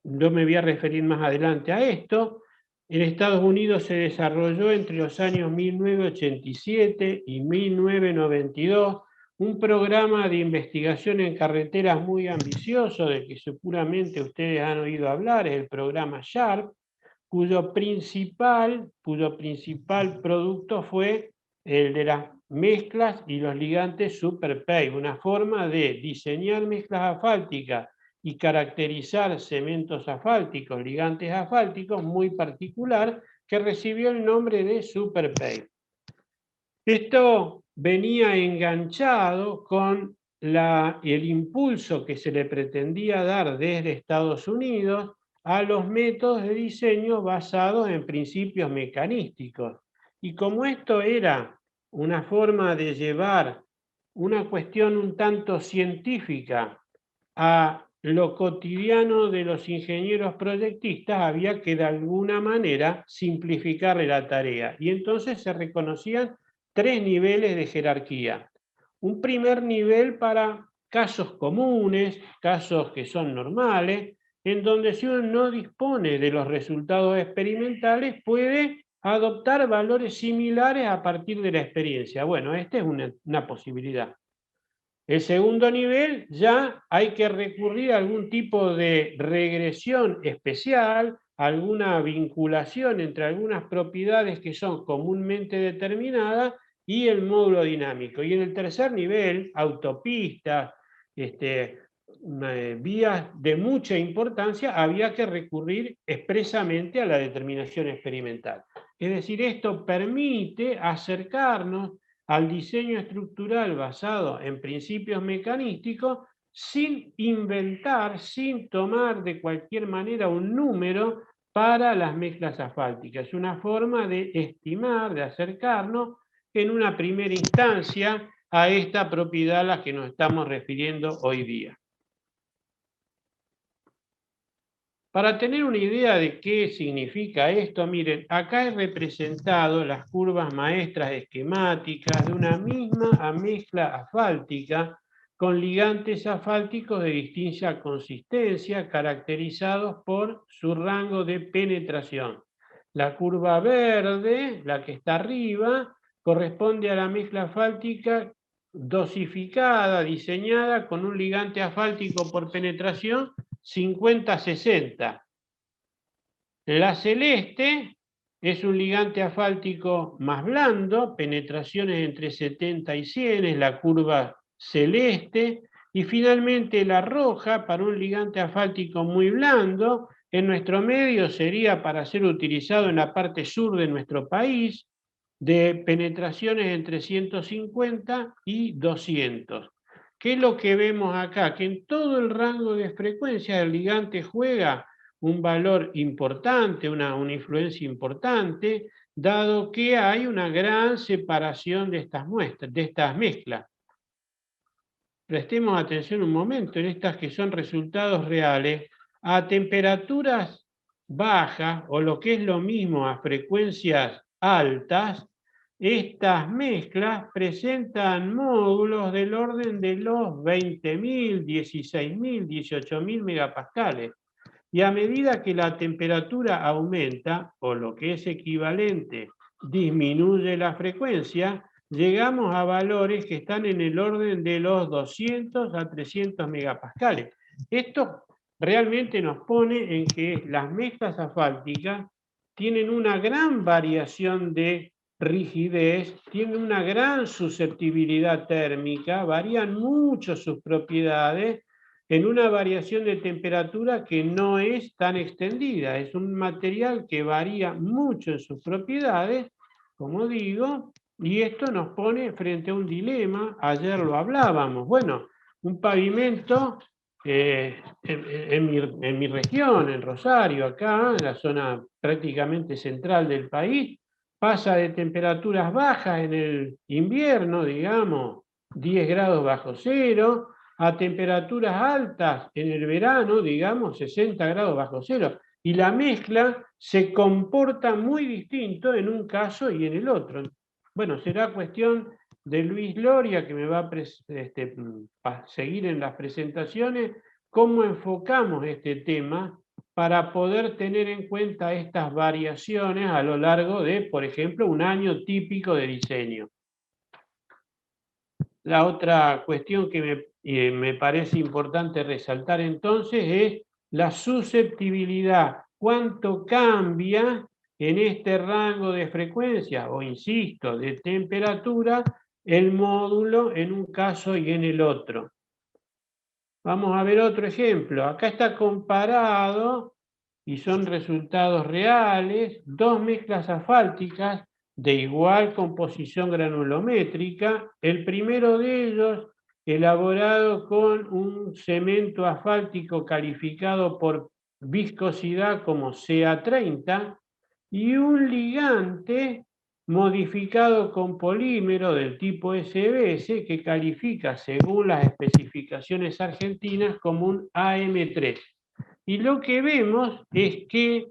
yo me voy a referir más adelante a esto. En Estados Unidos se desarrolló entre los años 1987 y 1992 un programa de investigación en carreteras muy ambicioso, del que seguramente ustedes han oído hablar, es el programa SHARP, cuyo principal producto fue el de las mezclas y los ligantes SuperPave, una forma de diseñar mezclas asfálticas y caracterizar cementos asfálticos, ligantes asfálticos muy particular, que recibió el nombre de SuperPave. Esto venía enganchado con el impulso que se le pretendía dar desde Estados Unidos a los métodos de diseño basados en principios mecanísticos. Y como esto era una forma de llevar una cuestión un tanto científica a lo cotidiano de los ingenieros proyectistas, había que de alguna manera simplificarle la tarea. Y entonces se reconocían 3 niveles de jerarquía. un primer nivel para casos comunes, casos que son normales, en donde si uno no dispone de los resultados experimentales, puede adoptar valores similares a partir de la experiencia. Bueno, esta es una posibilidad. El segundo nivel, ya hay que recurrir a algún tipo de regresión especial, alguna vinculación entre algunas propiedades que son comúnmente determinadas y el módulo dinámico. Y en el tercer nivel, autopistas, vías de mucha importancia, había que recurrir expresamente a la determinación experimental. Es decir, esto permite acercarnos al diseño estructural basado en principios mecanísticos sin inventar, sin tomar de cualquier manera un número para las mezclas asfálticas. Es una forma de estimar, de acercarnos en una primera instancia a esta propiedad a la que nos estamos refiriendo hoy día. Para tener una idea de qué significa esto, miren, acá he representado las curvas maestras esquemáticas de una misma mezcla asfáltica con ligantes asfálticos de distinta consistencia, caracterizados por su rango de penetración. La curva verde, la que está arriba, corresponde a la mezcla asfáltica dosificada, diseñada con un ligante asfáltico por penetración 50-60. La celeste es un ligante asfáltico más blando, penetraciones entre 70 y 100, es la curva celeste, y finalmente la roja, para un ligante asfáltico muy blando, en nuestro medio sería para ser utilizado en la parte sur de nuestro país, de penetraciones entre 150 y 200. ¿Qué es lo que vemos acá? Que en todo el rango de frecuencia el ligante juega un valor importante, una influencia importante, dado que hay una gran separación de estas muestras, de estas mezclas. Prestemos atención un momento en estas que son resultados reales. A temperaturas bajas, o lo que es lo mismo a frecuencias altas, estas mezclas presentan módulos del orden de los 20.000, 16.000, 18.000 megapascales. Y a medida que la temperatura aumenta, o lo que es equivalente, disminuye la frecuencia, llegamos a valores que están en el orden de los 200 a 300 megapascales. Esto realmente nos pone en que las mezclas asfálticas tienen una gran variación de rigidez, tienen una gran susceptibilidad térmica, varían mucho sus propiedades en una variación de temperatura que no es tan extendida. Es un material que varía mucho en sus propiedades, como digo, y esto nos pone frente a un dilema. Ayer lo hablábamos. Bueno, un pavimento en mi región, en Rosario, acá, en la zona prácticamente central del país, pasa de temperaturas bajas en el invierno, digamos, 10 grados bajo cero, a temperaturas altas en el verano, digamos, 60 grados bajo cero. Y la mezcla se comporta muy distinto en un caso y en el otro. Bueno, será cuestión de Luis Loria, que me va a seguir en las presentaciones, cómo enfocamos este tema para poder tener en cuenta estas variaciones a lo largo de, por ejemplo, un año típico de diseño. La otra cuestión que me parece importante resaltar entonces es la susceptibilidad. ¿Cuánto cambia en este rango de frecuencia, o insisto, de temperatura, el módulo en un caso y en el otro? Vamos a ver otro ejemplo. Acá está comparado, y son resultados reales, dos mezclas asfálticas de igual composición granulométrica. El primero de ellos, elaborado con un cemento asfáltico calificado por viscosidad como CA30, y un ligante modificado con polímero del tipo SBS que califica según las especificaciones argentinas como un AM3. Y lo que vemos es que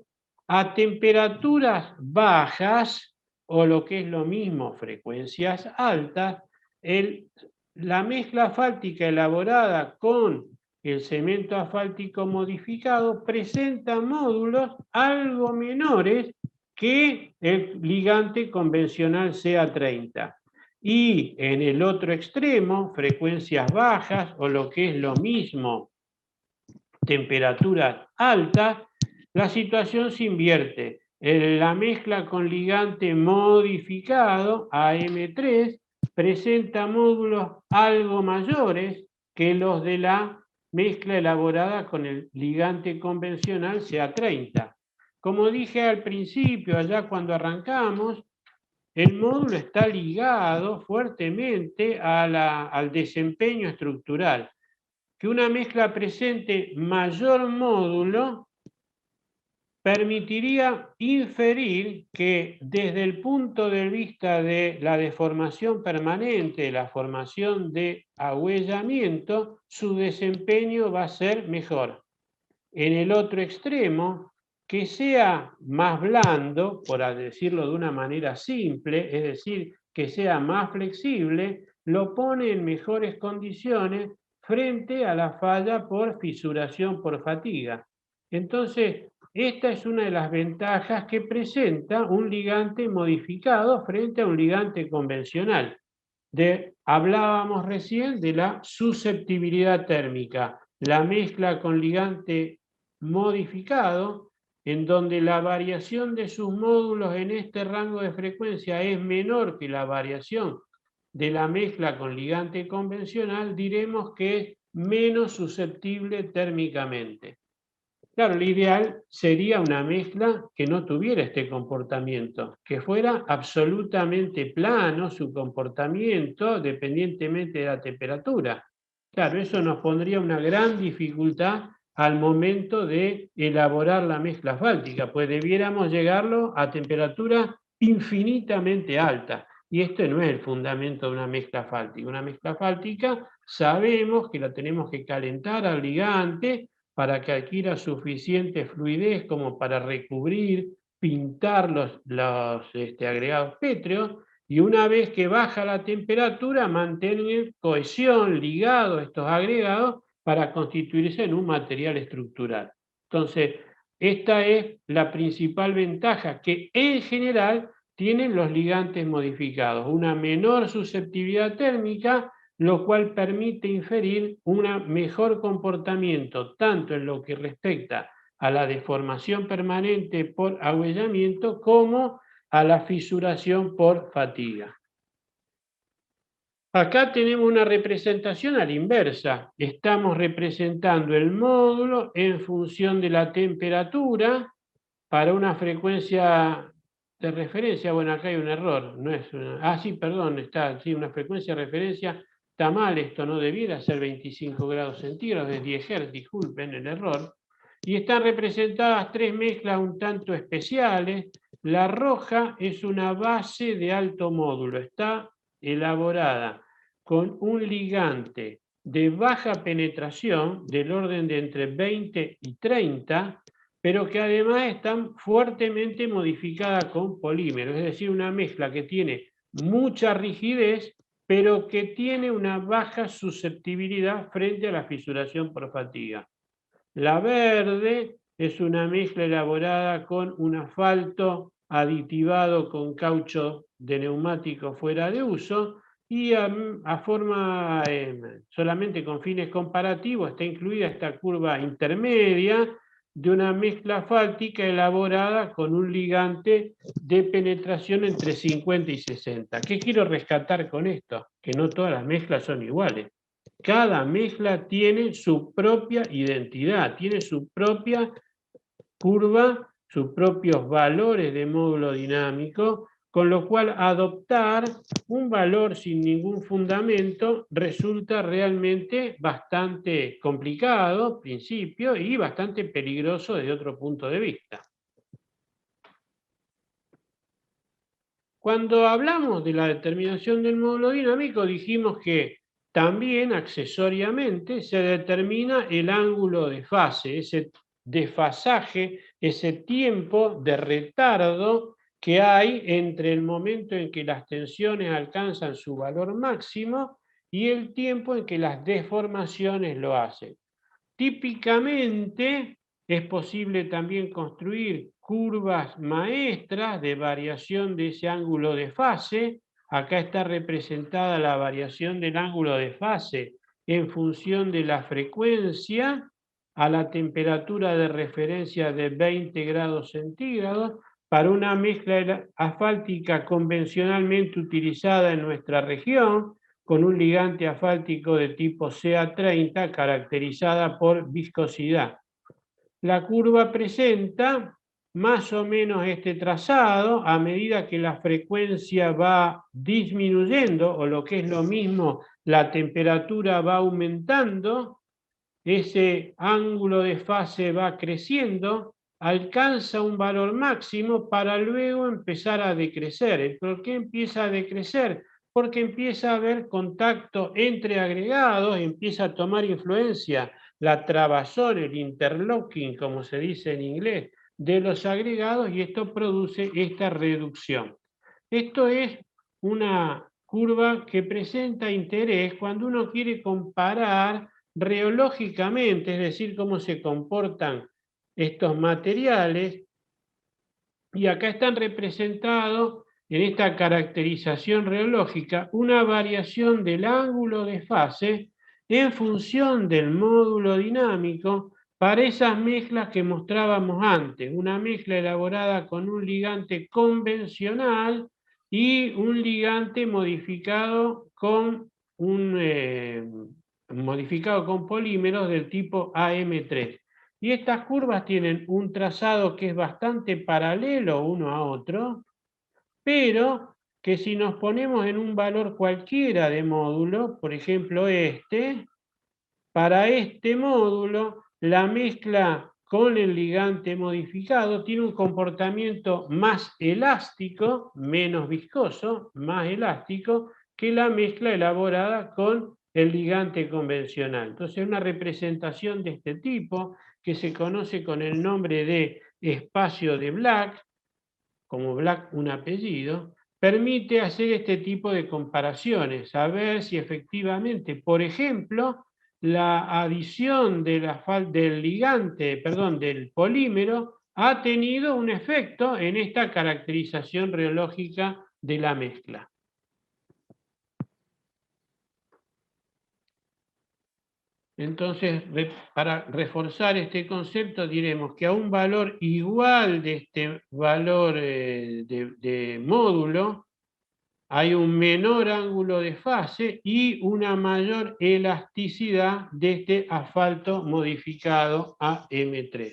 a temperaturas bajas, o lo que es lo mismo, frecuencias altas, el la mezcla asfáltica elaborada con el cemento asfáltico modificado presenta módulos algo menores que el ligante convencional CA30. Y en el otro extremo, frecuencias bajas o lo que es lo mismo, temperaturas altas, la situación se invierte. La mezcla con ligante modificado, AM3, presenta módulos algo mayores que los de la mezcla elaborada con el ligante convencional CA30. Como dije al principio, allá cuando arrancamos, el módulo está ligado fuertemente al desempeño estructural. Que una mezcla presente mayor módulo permitiría inferir que desde el punto de vista de la deformación permanente, la formación de ahuellamiento, su desempeño va a ser mejor. En el otro extremo, que sea más blando, por decirlo de una manera simple, es decir, que sea más flexible, lo pone en mejores condiciones frente a la falla por fisuración por fatiga. Entonces, esta es una de las ventajas que presenta un ligante modificado frente a un ligante convencional. Hablábamos recién de la susceptibilidad térmica. La mezcla con ligante modificado, en donde la variación de sus módulos en este rango de frecuencia es menor que la variación de la mezcla con ligante convencional, diremos que es menos susceptible térmicamente. Claro, lo ideal sería una mezcla que no tuviera este comportamiento, que fuera absolutamente plano su comportamiento dependientemente de la temperatura. Claro, eso nos pondría una gran dificultad al momento de elaborar la mezcla asfáltica, pues debiéramos llegarlo a temperaturas infinitamente altas. Y este no es el fundamento de una mezcla asfáltica. Una mezcla asfáltica sabemos que la tenemos que calentar al ligante para que adquiera suficiente fluidez como para recubrir, pintar los agregados pétreos, y una vez que baja la temperatura, mantener cohesión, ligado estos agregados para constituirse en un material estructural. Entonces, esta es la principal ventaja que en general tienen los ligantes modificados, una menor susceptibilidad térmica, lo cual permite inferir un mejor comportamiento tanto en lo que respecta a la deformación permanente por ahuellamiento como a la fisuración por fatiga. Acá tenemos una representación a la inversa. Estamos representando el módulo en función de la temperatura para una frecuencia de referencia. Bueno, acá hay un error. No es una, sí, perdón, está una frecuencia de referencia. Está mal, esto no debiera ser 25 grados centígrados, es 10 Hz, disculpen el error. Y están representadas tres mezclas un tanto especiales. La roja es una base de alto módulo, está elaborada con un ligante de baja penetración, del orden de entre 20 y 30, pero que además están fuertemente modificadas con polímeros, es decir, una mezcla que tiene mucha rigidez, pero que tiene una baja susceptibilidad frente a la fisuración por fatiga. La verde es una mezcla elaborada con un asfalto aditivado con caucho de neumático fuera de uso y a forma solamente con fines comparativos está incluida esta curva intermedia de una mezcla asfáltica elaborada con un ligante de penetración entre 50 y 60. ¿Qué quiero rescatar con esto? Que no todas las mezclas son iguales. Cada mezcla tiene su propia identidad, tiene su propia curva, sus propios valores de módulo dinámico, con lo cual adoptar un valor sin ningún fundamento resulta realmente bastante complicado, principio, y bastante peligroso desde otro punto de vista. Cuando hablamos de la determinación del módulo dinámico, dijimos que también accesoriamente se determina el ángulo de fase, ese desfasaje, ese tiempo de retardo que hay entre el momento en que las tensiones alcanzan su valor máximo y el tiempo en que las deformaciones lo hacen. Típicamente es posible también construir curvas maestras de variación de ese ángulo de fase. Acá está representada la variación del ángulo de fase en función de la frecuencia a la temperatura de referencia de 20 grados centígrados para una mezcla asfáltica convencionalmente utilizada en nuestra región, con un ligante asfáltico de tipo CA30 caracterizada por viscosidad. La curva presenta más o menos este trazado a medida que la frecuencia va disminuyendo, o lo que es lo mismo, la temperatura va aumentando, ese ángulo de fase va creciendo, alcanza un valor máximo para luego empezar a decrecer. ¿Por qué empieza a decrecer? Porque empieza a haber contacto entre agregados, empieza a tomar influencia la trabazón, el interlocking, como se dice en inglés, de los agregados, y esto produce esta reducción. Esto es una curva que presenta interés cuando uno quiere comparar reológicamente, es decir, cómo se comportan estos materiales, y acá están representados en esta caracterización reológica una variación del ángulo de fase en función del módulo dinámico para esas mezclas que mostrábamos antes, una mezcla elaborada con un ligante convencional y un ligante modificado con polímeros del tipo AM3. Y estas curvas tienen un trazado que es bastante paralelo uno a otro, pero que si nos ponemos en un valor cualquiera de módulo, por ejemplo para este módulo, la mezcla con el ligante modificado tiene un comportamiento más elástico, menos viscoso, más elástico, que la mezcla elaborada con el ligante convencional. Entonces, una representación de este tipo, que se conoce con el nombre de espacio de Black, como Black un apellido, permite hacer este tipo de comparaciones, saber si efectivamente, por ejemplo, la adición del polímero ha tenido un efecto en esta caracterización reológica de la mezcla. Entonces, para reforzar este concepto, diremos que a un valor igual de este valor de módulo, hay un menor ángulo de fase y una mayor elasticidad de este asfalto modificado AM3.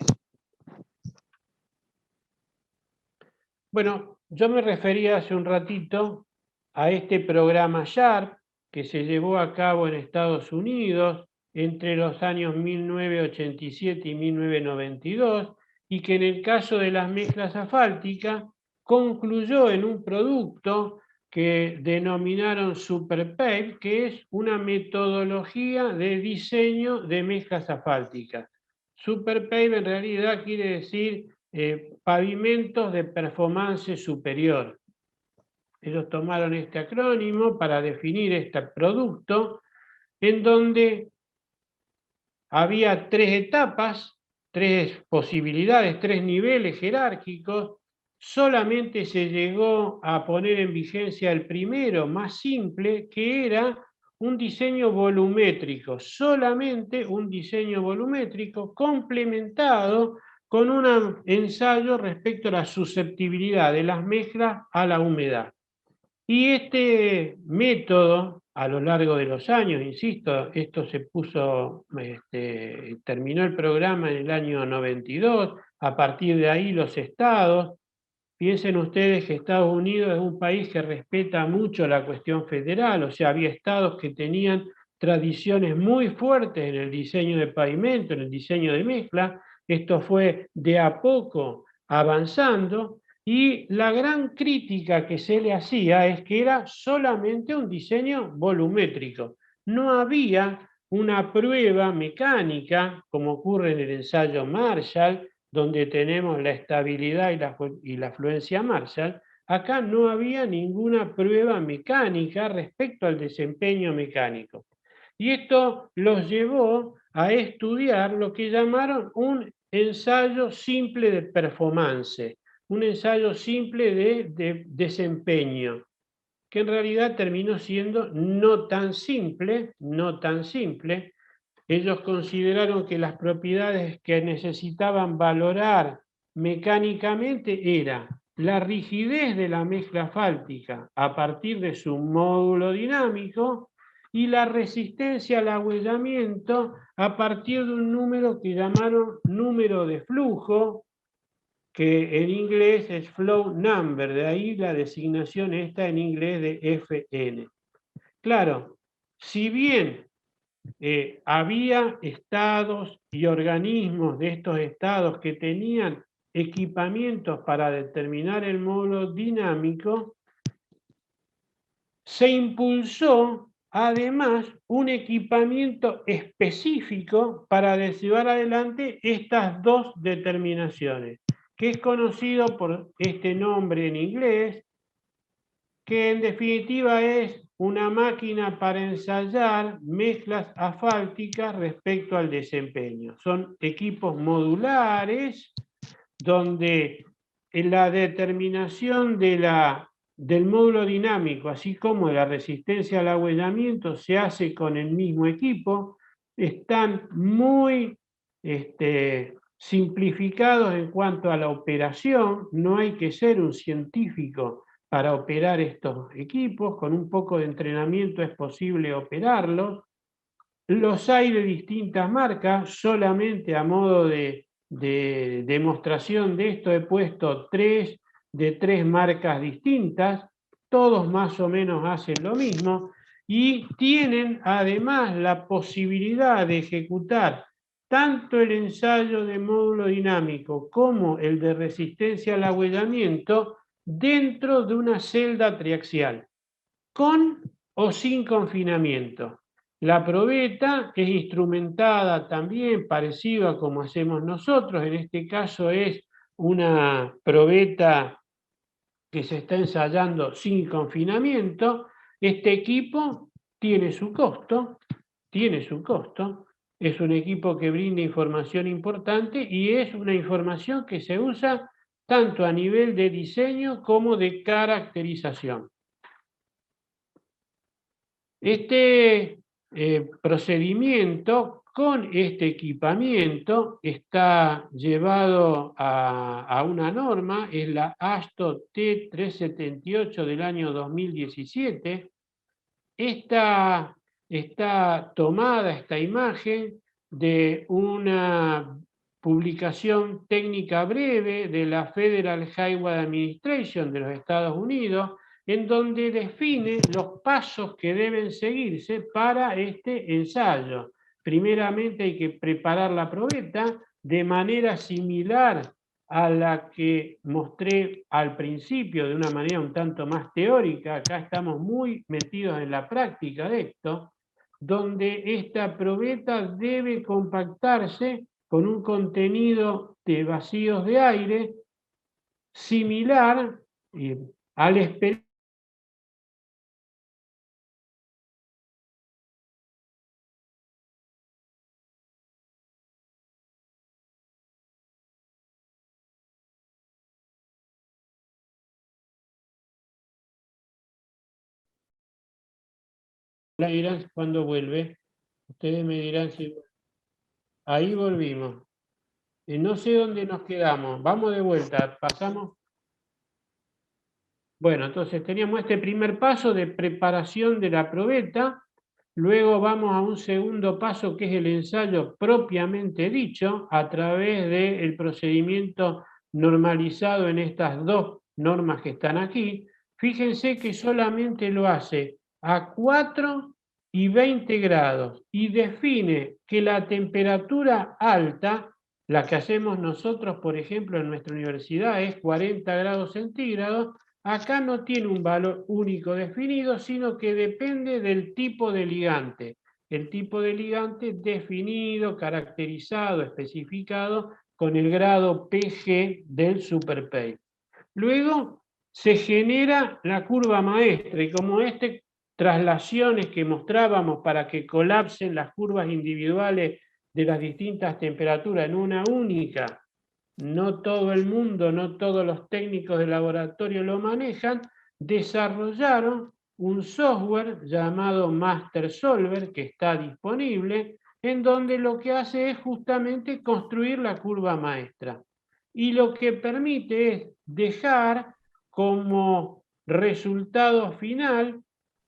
Bueno, yo me refería hace un ratito a este programa SHARP que se llevó a cabo en Estados Unidos entre los años 1987 y 1992, y que en el caso de las mezclas asfálticas concluyó en un producto que denominaron SuperPave, que es una metodología de diseño de mezclas asfálticas. SuperPave en realidad quiere decir pavimentos de performance superior. Ellos tomaron este acrónimo para definir este producto, en donde había 3 etapas, 3 posibilidades, 3 niveles jerárquicos. Solamente se llegó a poner en vigencia el primero, más simple, que era un diseño volumétrico, solamente un diseño volumétrico complementado con un ensayo respecto a la susceptibilidad de las mezclas a la humedad. Y este método, a lo largo de los años, insisto, esto se puso, terminó el programa en el año 92, a partir de ahí los estados, piensen ustedes que Estados Unidos es un país que respeta mucho la cuestión federal, o sea, había estados que tenían tradiciones muy fuertes en el diseño de pavimento, en el diseño de mezcla. Esto fue de a poco avanzando, y la gran crítica que se le hacía es que era solamente un diseño volumétrico. No había una prueba mecánica, como ocurre en el ensayo Marshall, donde tenemos la estabilidad y la fluencia Marshall. acá no había ninguna prueba mecánica respecto al desempeño mecánico. Y esto los llevó a estudiar lo que llamaron un ensayo simple de performance, un ensayo simple de desempeño, que en realidad terminó siendo no tan simple. Ellos consideraron que las propiedades que necesitaban valorar mecánicamente era la rigidez de la mezcla asfáltica a partir de su módulo dinámico y la resistencia al agüellamiento a partir de un número que llamaron número de flujo, que en inglés es flow number, de ahí la designación esta en inglés de FN. Claro, si bien había estados y organismos de estos estados que tenían equipamientos para determinar el módulo dinámico, se impulsó además un equipamiento específico para llevar adelante estas dos determinaciones, que es conocido por este nombre en inglés, que en definitiva es una máquina para ensayar mezclas asfálticas respecto al desempeño. Son equipos modulares donde la determinación del módulo dinámico, así como la resistencia al agüellamiento, se hace con el mismo equipo. Están muy simplificados en cuanto a la operación. No hay que ser un científico para operar estos equipos. Con un poco de entrenamiento es posible operarlos. Los hay de distintas marcas. Solamente a modo de demostración de esto he puesto tres marcas distintas. Todos más o menos hacen lo mismo y tienen además la posibilidad de ejecutar tanto el ensayo de módulo dinámico como el de resistencia al agüellamiento dentro de una celda triaxial, con o sin confinamiento. La probeta es instrumentada también, parecido a como hacemos nosotros. En este caso es una probeta que se está ensayando sin confinamiento. Este equipo tiene su costo, es un equipo que brinda información importante y es una información que se usa tanto a nivel de diseño como de caracterización. Este procedimiento con este equipamiento está llevado a una norma, es la AASHTO T378 del año 2017. Está tomada esta imagen de una publicación técnica breve de la Federal Highway Administration de los Estados Unidos, en donde define los pasos que deben seguirse para este ensayo. Primeramente hay que preparar la probeta de manera similar a la que mostré al principio, de una manera un tanto más teórica. Acá estamos muy metidos en la práctica de esto, donde esta probeta debe compactarse con un contenido de vacíos de aire similar al experimento. Dirán cuando vuelve. Ustedes me dirán si... Ahí volvimos. No sé dónde nos quedamos. Vamos de vuelta. Pasamos. Bueno, entonces teníamos este primer paso de preparación de la probeta. Luego vamos a un segundo paso, que es el ensayo propiamente dicho, a través del procedimiento normalizado en estas dos normas que están aquí. Fíjense que solamente lo hace a 4 y 20 grados y define que la temperatura alta, la que hacemos nosotros, por ejemplo, en nuestra universidad, es 40 grados centígrados. Acá no tiene un valor único definido, sino que depende del tipo de ligante. El tipo de ligante definido, caracterizado, especificado con el grado PG del superpaste. Luego se genera la curva maestra, y como traslaciones que mostrábamos para que colapsen las curvas individuales de las distintas temperaturas en una única, no todo el mundo, no todos los técnicos de laboratorio lo manejan, desarrollaron un software llamado Master Solver, que está disponible, en donde lo que hace es justamente construir la curva maestra. Y lo que permite es dejar como resultado final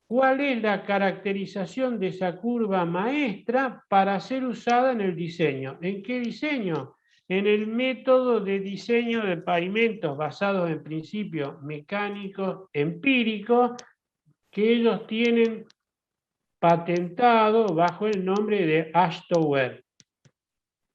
cuál es la caracterización de esa curva maestra para ser usada en el diseño. ¿En qué diseño? En el método de diseño de pavimentos basados en principios mecánicos empíricos que ellos tienen patentado bajo el nombre de AASHTO.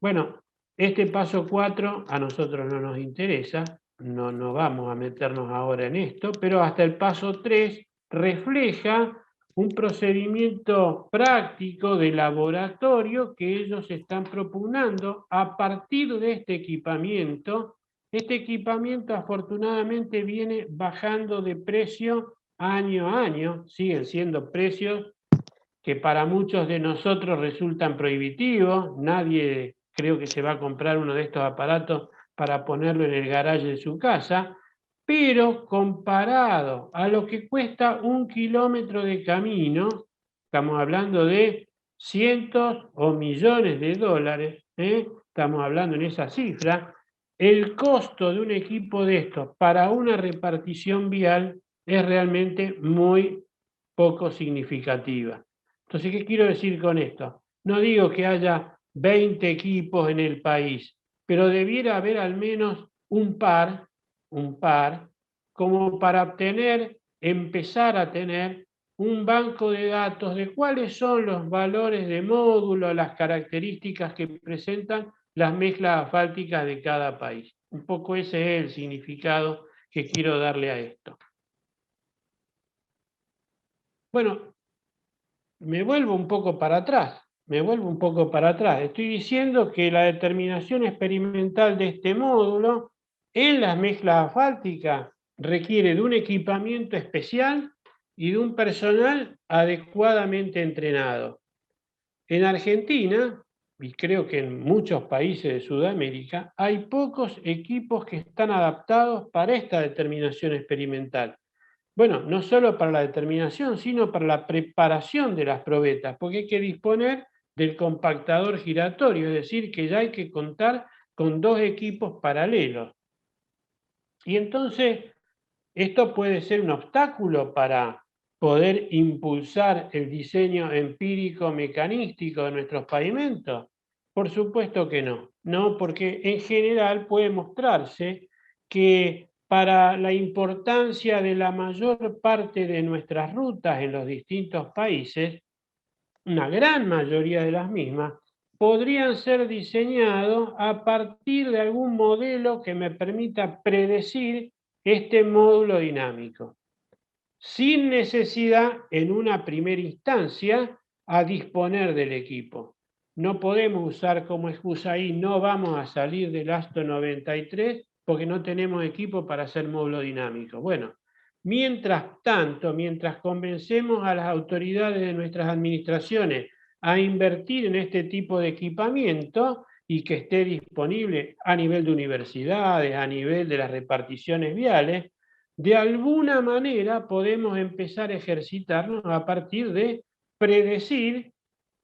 Bueno, este paso 4 a nosotros no nos interesa, no vamos a meternos ahora en esto, pero hasta el paso 3 refleja un procedimiento práctico de laboratorio que ellos están propugnando a partir de este equipamiento. Este equipamiento afortunadamente viene bajando de precio año a año, siguen siendo precios que para muchos de nosotros resultan prohibitivos. Nadie creo que se va a comprar uno de estos aparatos para ponerlo en el garaje de su casa, pero comparado a lo que cuesta 1 kilómetro de camino, estamos hablando de cientos o millones de dólares, estamos hablando en esa cifra, el costo de un equipo de estos para una repartición vial es realmente muy poco significativa. Entonces, ¿qué quiero decir con esto? No digo que haya 20 equipos en el país, pero debiera haber al menos un par, como para empezar a tener un banco de datos de cuáles son los valores de módulo, las características que presentan las mezclas asfálticas de cada país. Un poco ese es el significado que quiero darle a esto. Bueno, me vuelvo un poco para atrás. Estoy diciendo que la determinación experimental de este módulo en las mezclas asfálticas requiere de un equipamiento especial y de un personal adecuadamente entrenado. En Argentina, y creo que en muchos países de Sudamérica, hay pocos equipos que están adaptados para esta determinación experimental. Bueno, no solo para la determinación, sino para la preparación de las probetas, porque hay que disponer del compactador giratorio, es decir, que ya hay que contar con 2 equipos paralelos. Y entonces, esto puede ser un obstáculo para poder impulsar el diseño empírico mecanístico de nuestros pavimentos. Por supuesto que no, porque en general puede mostrarse que para la importancia de la mayor parte de nuestras rutas en los distintos países, una gran mayoría de las mismas, podrían ser diseñados a partir de algún modelo que me permita predecir este módulo dinámico, sin necesidad en una primera instancia a disponer del equipo. No podemos usar como excusa ahí, no vamos a salir del ASTO 93 porque no tenemos equipo para hacer módulo dinámico. Bueno, mientras tanto, mientras convencemos a las autoridades de nuestras administraciones a invertir en este tipo de equipamiento y que esté disponible a nivel de universidades, a nivel de las reparticiones viales, de alguna manera podemos empezar a ejercitarnos a partir de predecir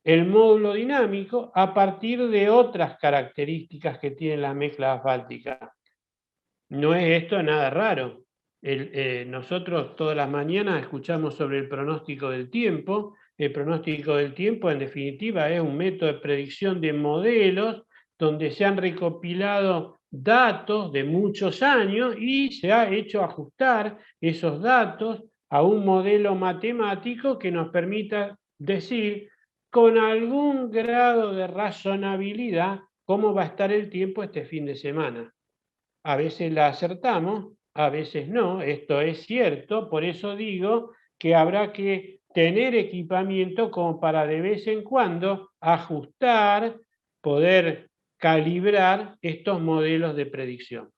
el módulo dinámico a partir de otras características que tiene la mezcla asfáltica. No es esto nada raro. Nosotros todas las mañanas escuchamos sobre el pronóstico del tiempo. El pronóstico del tiempo, en definitiva, es un método de predicción de modelos donde se han recopilado datos de muchos años y se ha hecho ajustar esos datos a un modelo matemático que nos permita decir con algún grado de razonabilidad cómo va a estar el tiempo este fin de semana. A veces la acertamos, a veces no, esto es cierto, por eso digo que habrá que tener equipamiento como para de vez en cuando ajustar, poder calibrar estos modelos de predicción.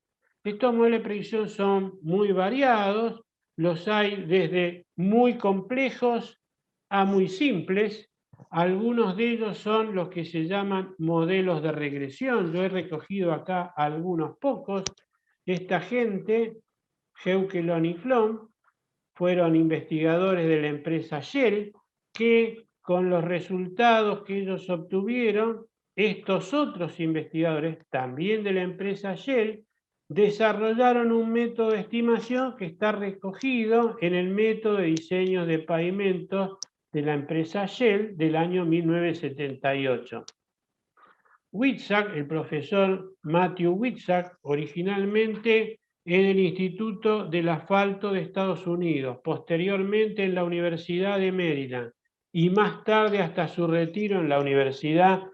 Estos modelos de predicción son muy variados, los hay desde muy complejos a muy simples. Algunos de ellos son los que se llaman modelos de regresión. Yo he recogido acá algunos pocos. Esta gente, Heukelon y Flom, fueron investigadores de la empresa Shell, que con los resultados que ellos obtuvieron, estos otros investigadores, también de la empresa Shell, desarrollaron un método de estimación que está recogido en el método de diseño de pavimentos de la empresa Shell del año 1978. Witzak, el profesor Matthew Witzak, originalmente en el Instituto del Asfalto de Estados Unidos, posteriormente en la Universidad de Maryland y más tarde hasta su retiro en la Universidad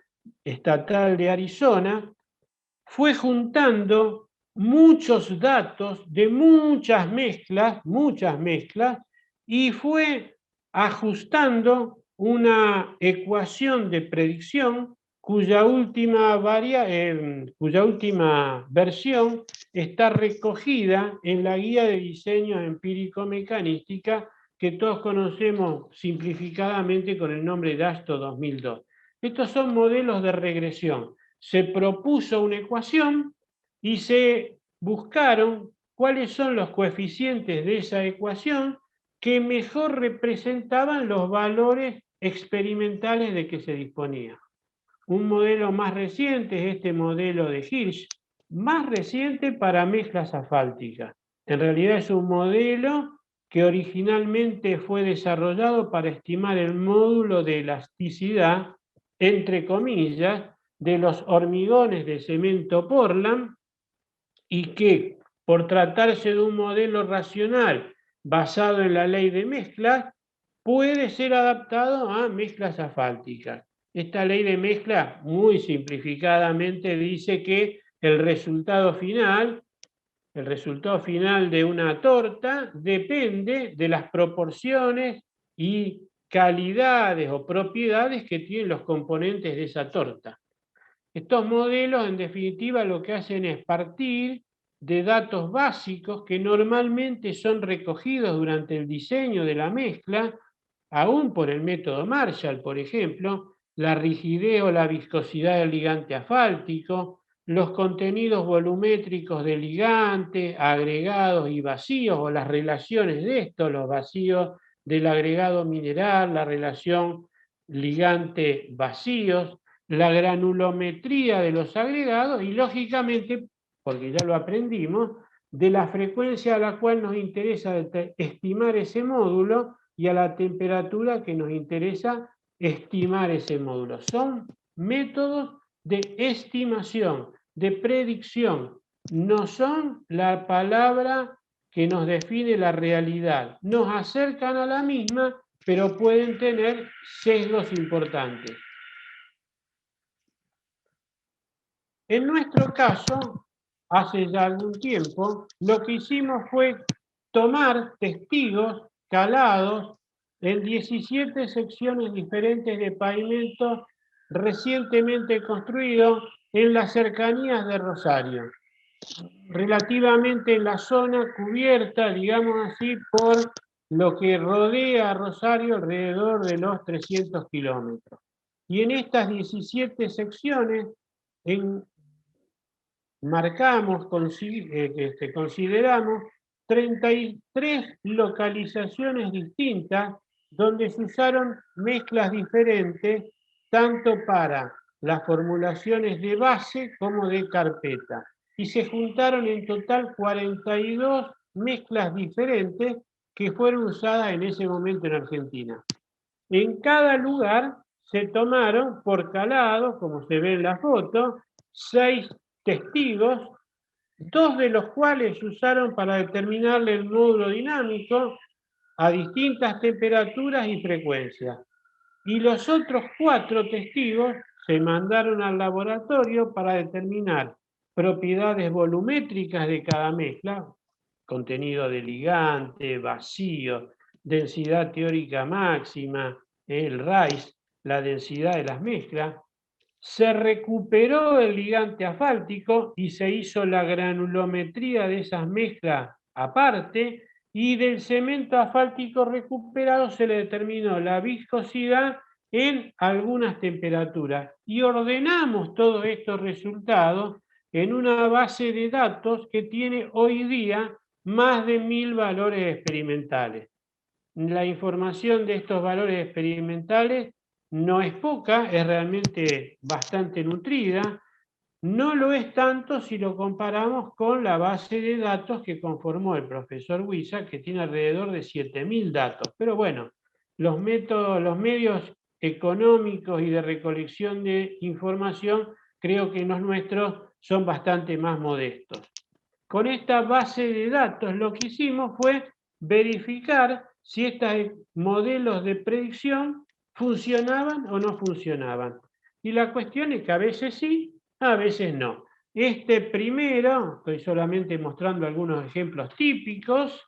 Estatal de Arizona, fue juntando muchos datos de muchas mezclas, y fue ajustando una ecuación de predicción cuya última versión está recogida en la guía de diseño empírico-mecanística que todos conocemos simplificadamente con el nombre de ASTO 2002. Estos son modelos de regresión. Se propuso una ecuación y se buscaron cuáles son los coeficientes de esa ecuación que mejor representaban los valores experimentales de que se disponía. Un modelo más reciente es este modelo de Hirsch, más reciente para mezclas asfálticas. En realidad es un modelo que originalmente fue desarrollado para estimar el módulo de elasticidad, entre comillas, de los hormigones de cemento Portland, y que, por tratarse de un modelo racional basado en la ley de mezclas, puede ser adaptado a mezclas asfálticas. Esta ley de mezcla, muy simplificadamente, dice que el resultado final de una torta depende de las proporciones y calidades o propiedades que tienen los componentes de esa torta. Estos modelos, en definitiva, lo que hacen es partir de datos básicos que normalmente son recogidos durante el diseño de la mezcla, aún por el método Marshall, por ejemplo, la rigidez o la viscosidad del ligante asfáltico, los contenidos volumétricos del ligante, agregados y vacíos, o las relaciones de estos, los vacíos del agregado mineral, la relación ligante-vacíos, la granulometría de los agregados y, lógicamente, porque ya lo aprendimos, de la frecuencia a la cual nos interesa estimar ese módulo y a la temperatura que nos interesa estimar ese módulo. Son métodos de estimación, de predicción, no son la palabra que nos define la realidad. Nos acercan a la misma, pero pueden tener sesgos importantes. En nuestro caso, hace ya algún tiempo, lo que hicimos fue tomar testigos calados en 17 secciones diferentes de pavimento recientemente construidos en las cercanías de Rosario, relativamente en la zona cubierta, digamos así, por lo que rodea a Rosario alrededor de los 300 kilómetros. Y en estas 17 secciones consideramos 33 localizaciones distintas donde se usaron mezclas diferentes, tanto para las formulaciones de base como de carpeta. Y se juntaron en total 42 mezclas diferentes que fueron usadas en ese momento en Argentina. En cada lugar se tomaron por calado, como se ve en la foto, 6 testigos, 2 de los cuales se usaron para determinarle el módulo dinámico a distintas temperaturas y frecuencias. Y los otros 4 testigos se mandaron al laboratorio para determinar propiedades volumétricas de cada mezcla, contenido de ligante, vacío, densidad teórica máxima, el RAIS, la densidad de las mezclas, se recuperó el ligante asfáltico y se hizo la granulometría de esas mezclas aparte, y del cemento asfáltico recuperado se le determinó la viscosidad en algunas temperaturas. Y ordenamos todos estos resultados en una base de datos que tiene hoy día más de 1000 valores experimentales. La información de estos valores experimentales no es poca, es realmente bastante nutrida. No lo es tanto si lo comparamos con la base de datos que conformó el profesor Huiza, que tiene alrededor de 7000 datos. Pero bueno, los medios económicos y de recolección de información, creo que los nuestros son bastante más modestos. Con esta base de datos lo que hicimos fue verificar si estos modelos de predicción funcionaban o no funcionaban. Y la cuestión es que a veces sí, a veces no. Este primero, estoy solamente mostrando algunos ejemplos típicos,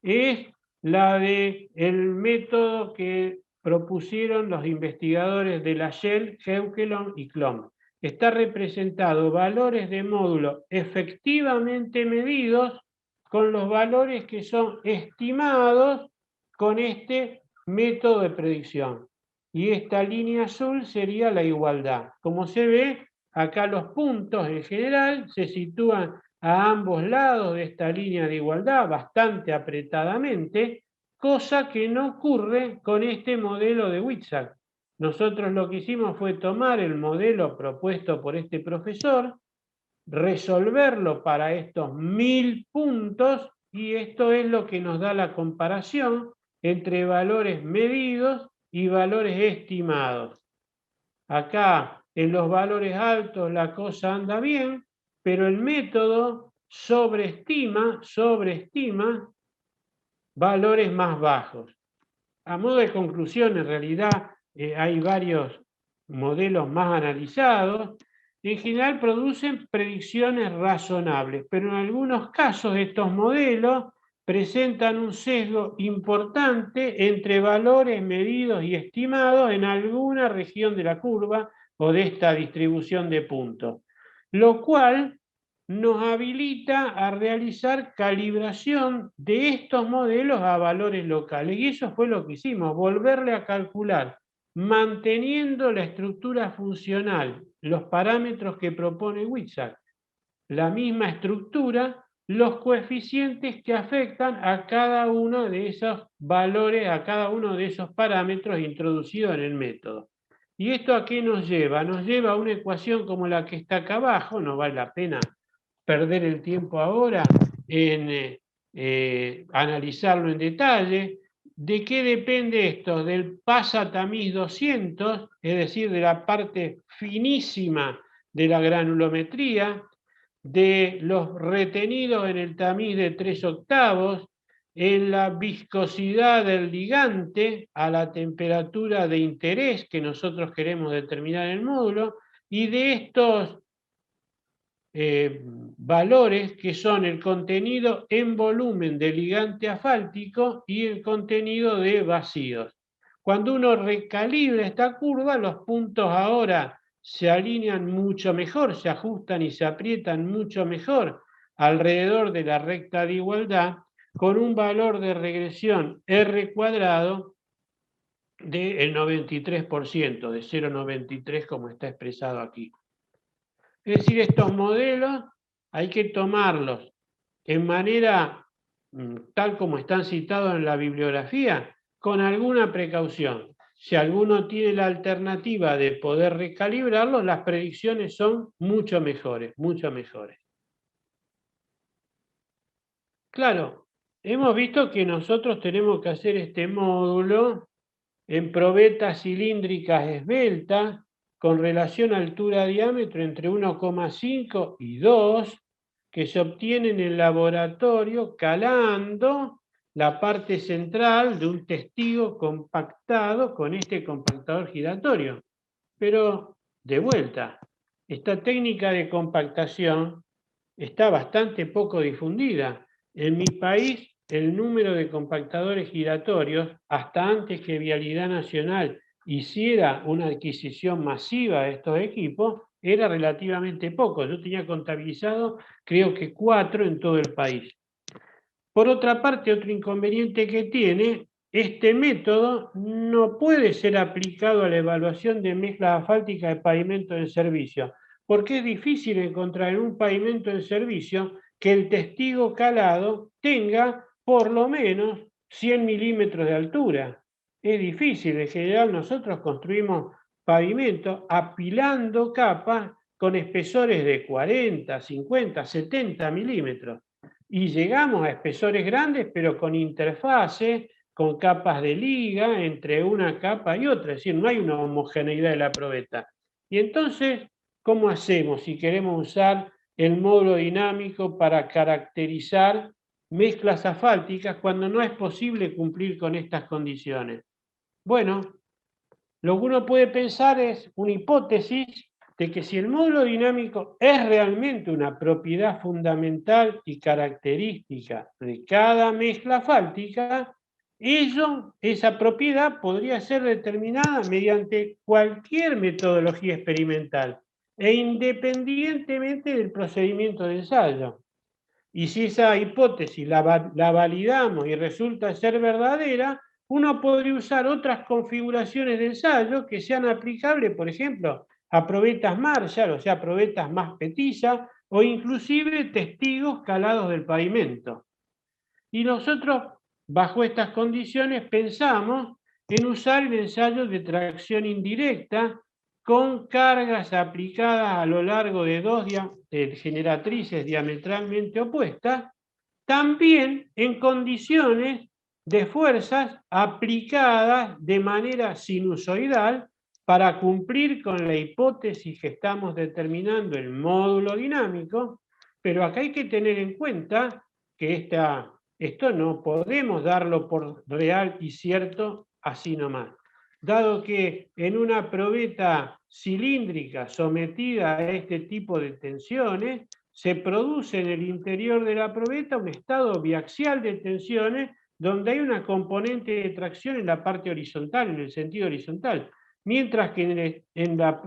es la del método que propusieron los investigadores de la Shell, Heukelon y Klom. Está representado valores de módulo efectivamente medidos con los valores que son estimados con este método de predicción. Y esta línea azul sería la igualdad. Como se ve, acá los puntos en general se sitúan a ambos lados de esta línea de igualdad, bastante apretadamente, cosa que no ocurre con este modelo de Witzak. Nosotros lo que hicimos fue tomar el modelo propuesto por este profesor, resolverlo para estos 1000 puntos, y esto es lo que nos da la comparación entre valores medidos y valores estimados. Acá en los valores altos la cosa anda bien, pero el método sobreestima valores más bajos. A modo de conclusión, en realidad hay varios modelos más analizados. En general producen predicciones razonables, pero en algunos casos estos modelos presentan un sesgo importante entre valores medidos y estimados en alguna región de la curva o de esta distribución de puntos, lo cual nos habilita a realizar calibración de estos modelos a valores locales. Y eso fue lo que hicimos, volverle a calcular, manteniendo la estructura funcional, los parámetros que propone Witzak, la misma estructura, los coeficientes que afectan a cada uno de esos valores, a cada uno de esos parámetros introducidos en el método. ¿Y esto a qué nos lleva? Nos lleva a una ecuación como la que está acá abajo, no vale la pena perder el tiempo ahora en analizarlo en detalle. ¿De qué depende esto? Del pasa-tamiz 200, es decir, de la parte finísima de la granulometría, de los retenidos en el tamiz de 3/8, en la viscosidad del ligante a la temperatura de interés que nosotros queremos determinar en el módulo, y de estos valores que son el contenido en volumen del ligante asfáltico y el contenido de vacíos. Cuando uno recalibra esta curva, los puntos ahora se alinean mucho mejor, se ajustan y se aprietan mucho mejor alrededor de la recta de igualdad, con un valor de regresión R cuadrado del 93%, de 0,93 como está expresado aquí. Es decir, estos modelos hay que tomarlos en manera tal como están citados en la bibliografía, con alguna precaución. Si alguno tiene la alternativa de poder recalibrarlos, las predicciones son mucho mejores, mucho mejores. Claro, hemos visto que nosotros tenemos que hacer este módulo en probetas cilíndricas esbeltas, con relación altura-diámetro entre 1,5 y 2, que se obtiene en el laboratorio calando la parte central de un testigo compactado con este compactador giratorio. Pero, de vuelta, esta técnica de compactación está bastante poco difundida. En mi país, el número de compactadores giratorios, hasta antes que Vialidad Nacional hiciera una adquisición masiva de estos equipos, era relativamente poco. Yo tenía contabilizado, creo que 4 en todo el país. Por otra parte, otro inconveniente que tiene, este método no puede ser aplicado a la evaluación de mezclas asfálticas de pavimento en servicio, porque es difícil encontrar en un pavimento en servicio que el testigo calado tenga por lo menos 100 milímetros de altura. Es difícil, en general nosotros construimos pavimentos apilando capas con espesores de 40, 50, 70 milímetros. Y llegamos a espesores grandes, pero con interfaces, con capas de liga entre una capa y otra, es decir, no hay una homogeneidad de la probeta. Y entonces, ¿cómo hacemos si queremos usar el módulo dinámico para caracterizar mezclas asfálticas cuando no es posible cumplir con estas condiciones? Bueno, lo que uno puede pensar es una hipótesis de que si el módulo dinámico es realmente una propiedad fundamental y característica de cada mezcla asfáltica, esa propiedad podría ser determinada mediante cualquier metodología experimental e independientemente del procedimiento de ensayo. Y si esa hipótesis la validamos y resulta ser verdadera, uno podría usar otras configuraciones de ensayo que sean aplicables, por ejemplo, a probetas Marshall, o sea, probetas más petizas, o inclusive testigos calados del pavimento. Y nosotros, bajo estas condiciones, pensamos en usar el ensayo de tracción indirecta con cargas aplicadas a lo largo de dos generatrices diametralmente opuestas, también en condiciones de fuerzas aplicadas de manera sinusoidal para cumplir con la hipótesis que estamos determinando el módulo dinámico, pero acá hay que tener en cuenta que esto no podemos darlo por real y cierto así nomás, dado que en una probeta cilíndrica sometida a este tipo de tensiones, se produce en el interior de la probeta un estado biaxial de tensiones donde hay una componente de tracción en la parte horizontal, en el sentido horizontal, mientras que en la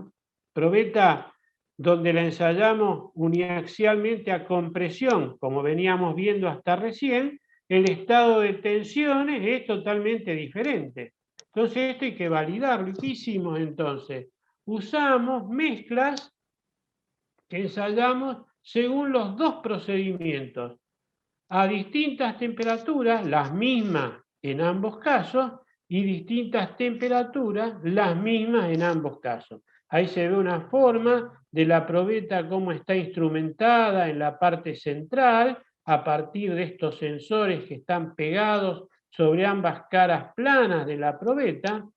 probeta donde la ensayamos uniaxialmente a compresión, como veníamos viendo hasta recién, el estado de tensiones es totalmente diferente. Entonces esto hay que validarlo. ¿Qué hicimos entonces? Usamos mezclas que ensayamos según los dos procedimientos, a distintas temperaturas, las mismas en ambos casos, y distintas temperaturas, las mismas en ambos casos. Ahí se ve una forma de la probeta, cómo está instrumentada en la parte central, a partir de estos sensores que están pegados sobre ambas caras planas de la probeta,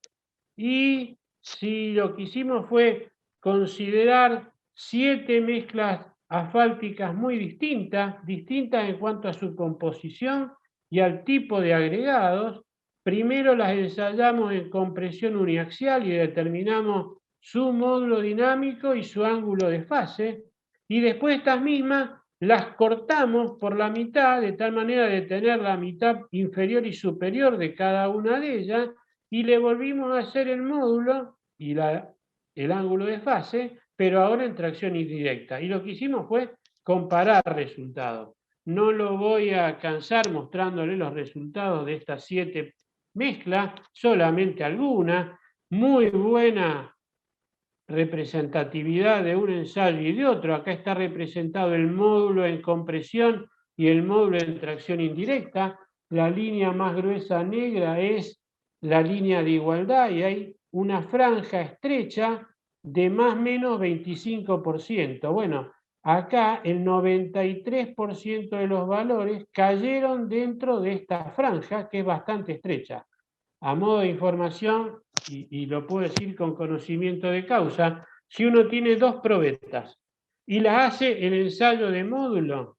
y si lo que hicimos fue considerar 7 mezclas asfálticas muy distintas en cuanto a su composición y al tipo de agregados. Primero las ensayamos en compresión uniaxial y determinamos su módulo dinámico y su ángulo de fase, y después estas mismas las cortamos por la mitad, de tal manera de tener la mitad inferior y superior de cada una de ellas, y le volvimos a hacer el módulo y el ángulo de fase, pero ahora en tracción indirecta. Y lo que hicimos fue comparar resultados. No lo voy a cansar mostrándole los resultados de estas 7 mezclas, solamente algunas. Muy buena representatividad de un ensayo y de otro. Acá está representado el módulo en compresión y el módulo en tracción indirecta. La línea más gruesa negra es la línea de igualdad y hay una franja estrecha de más o menos 25%. Bueno, acá el 93% de los valores cayeron dentro de esta franja que es bastante estrecha. A modo de información, y lo puedo decir con conocimiento de causa, si uno tiene 2 probetas y las hace el ensayo de módulo,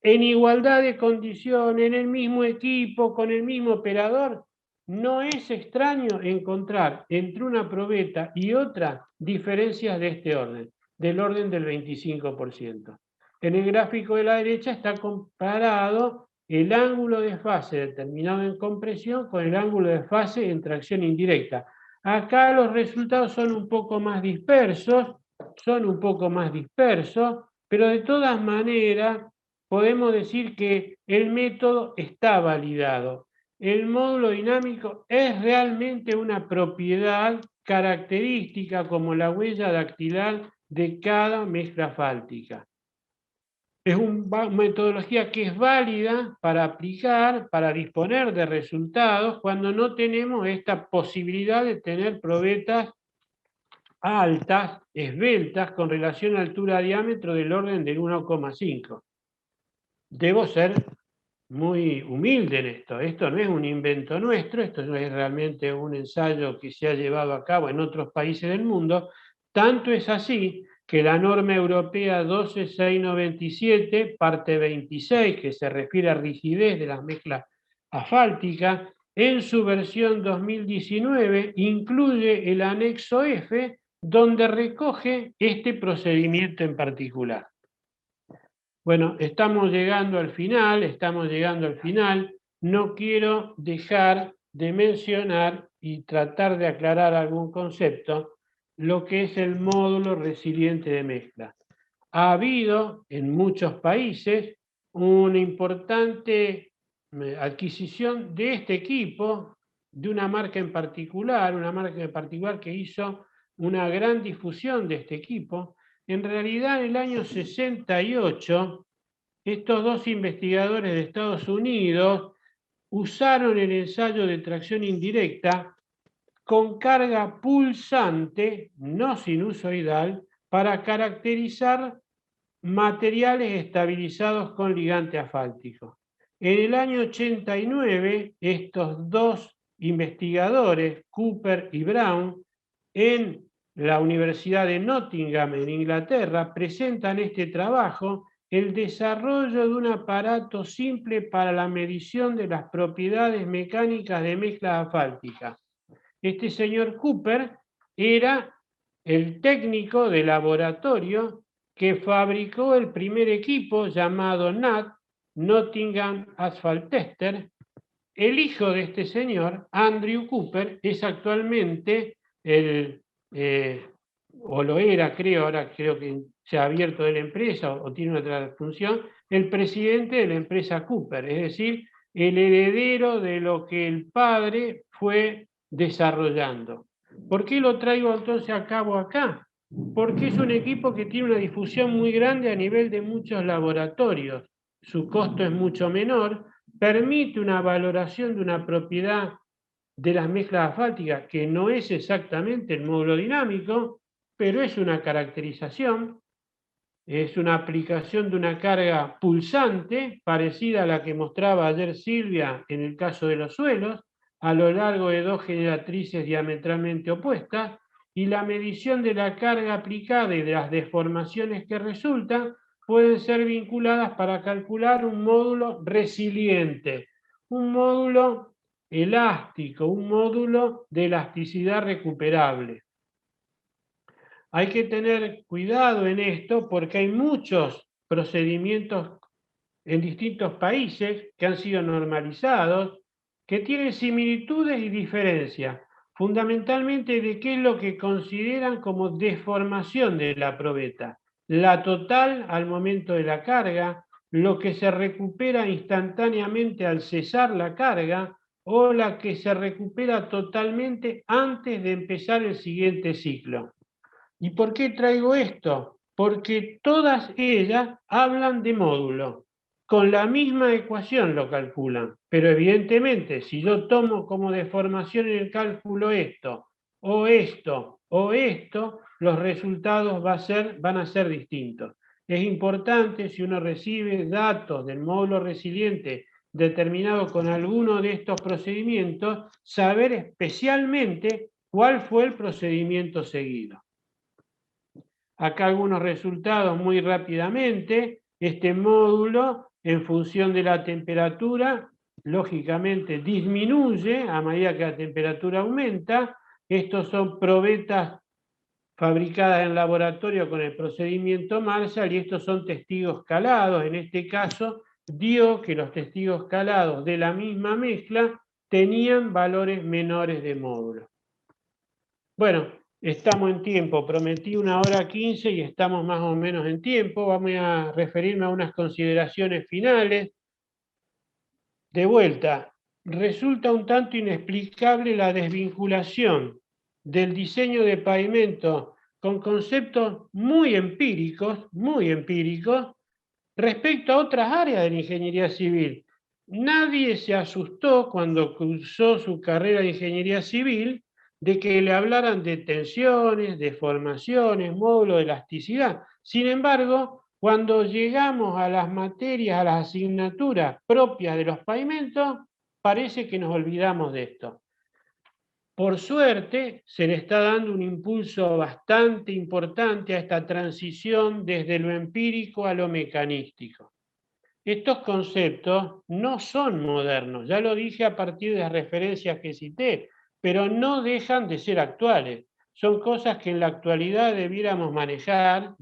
en igualdad de condiciones, en el mismo equipo, con el mismo operador, no es extraño encontrar entre una probeta y otra diferencias de este orden, del orden del 25%. En el gráfico de la derecha está comparado el ángulo de fase determinado en compresión con el ángulo de fase en tracción indirecta. Acá los resultados son un poco más dispersos, pero de todas maneras podemos decir que el método está validado. El módulo dinámico es realmente una propiedad característica como la huella dactilar de cada mezcla asfáltica. Es una metodología que es válida para aplicar, para disponer de resultados cuando no tenemos esta posibilidad de tener probetas altas, esbeltas, con relación a altura-diámetro del orden del 1,5. Debo ser muy humilde en esto. Esto no es un invento nuestro, esto no es realmente un ensayo que se ha llevado a cabo en otros países del mundo. Tanto es así que la norma europea 12697, parte 26, que se refiere a rigidez de las mezclas asfálticas, en su versión 2019 incluye el anexo F, donde recoge este procedimiento en particular. Bueno, estamos llegando al final. No quiero dejar de mencionar y tratar de aclarar algún concepto, lo que es el módulo resiliente de mezcla. Ha habido en muchos países una importante adquisición de este equipo, de una marca en particular, que hizo una gran difusión de este equipo. En realidad, en el año 68, estos dos investigadores de Estados Unidos usaron el ensayo de tracción indirecta con carga pulsante, no sinusoidal, para caracterizar materiales estabilizados con ligante asfáltico. En el año 89, estos dos investigadores, Cooper y Brown, en la Universidad de Nottingham, en Inglaterra, presentan este trabajo, el desarrollo de un aparato simple para la medición de las propiedades mecánicas de mezclas asfálticas. Este señor Cooper era el técnico de laboratorio que fabricó el primer equipo llamado NAT, Nottingham Asphalt Tester. El hijo de este señor, Andrew Cooper, es actualmente o lo era, creo, ahora creo que se ha abierto de la empresa o tiene otra función, el presidente de la empresa Cooper, es decir, el heredero de lo que el padre fue desarrollando. ¿Por qué lo traigo entonces a cabo acá? Porque es un equipo que tiene una difusión muy grande a nivel de muchos laboratorios. Su costo es mucho menor, permite una valoración de una propiedad de las mezclas asfálticas que no es exactamente el módulo dinámico, pero es una caracterización, es una aplicación de una carga pulsante parecida a la que mostraba ayer Silvia en el caso de los suelos, a lo largo de dos generatrices diametralmente opuestas, y la medición de la carga aplicada y de las deformaciones que resultan pueden ser vinculadas para calcular un módulo resiliente, un módulo elástico, un módulo de elasticidad recuperable. Hay que tener cuidado en esto porque hay muchos procedimientos en distintos países que han sido normalizados, que tienen similitudes y diferencias, fundamentalmente de qué es lo que consideran como deformación de la probeta, la total al momento de la carga, lo que se recupera instantáneamente al cesar la carga o la que se recupera totalmente antes de empezar el siguiente ciclo. ¿Y por qué traigo esto? Porque todas ellas hablan de módulo. Con la misma ecuación lo calculan, pero evidentemente si yo tomo como deformación en el cálculo esto, o esto, o esto, los resultados van a ser distintos. Es importante, si uno recibe datos del módulo resiliente determinado con alguno de estos procedimientos, saber especialmente cuál fue el procedimiento seguido. Acá algunos resultados muy rápidamente. Este módulo, en función de la temperatura, lógicamente disminuye a medida que la temperatura aumenta. Estos son probetas fabricadas en laboratorio con el procedimiento Marshall y estos son testigos calados. En este caso, dio que los testigos calados de la misma mezcla tenían valores menores de módulo. Bueno, estamos en tiempo, prometí 1:15 y estamos más o menos en tiempo. Vamos a referirme a unas consideraciones finales. De vuelta, resulta un tanto inexplicable la desvinculación del diseño de pavimento con conceptos muy empíricos, respecto a otras áreas de la ingeniería civil. Nadie se asustó cuando cursó su carrera de ingeniería civil de que le hablaran de tensiones, deformaciones, módulos de elasticidad. Sin embargo, cuando llegamos a las materias, a las asignaturas propias de los pavimentos, parece que nos olvidamos de esto. Por suerte, se le está dando un impulso bastante importante a esta transición desde lo empírico a lo mecanístico. Estos conceptos no son modernos, ya lo dije a partir de las referencias que cité, pero no dejan de ser actuales. Son cosas que en la actualidad debiéramos manejar,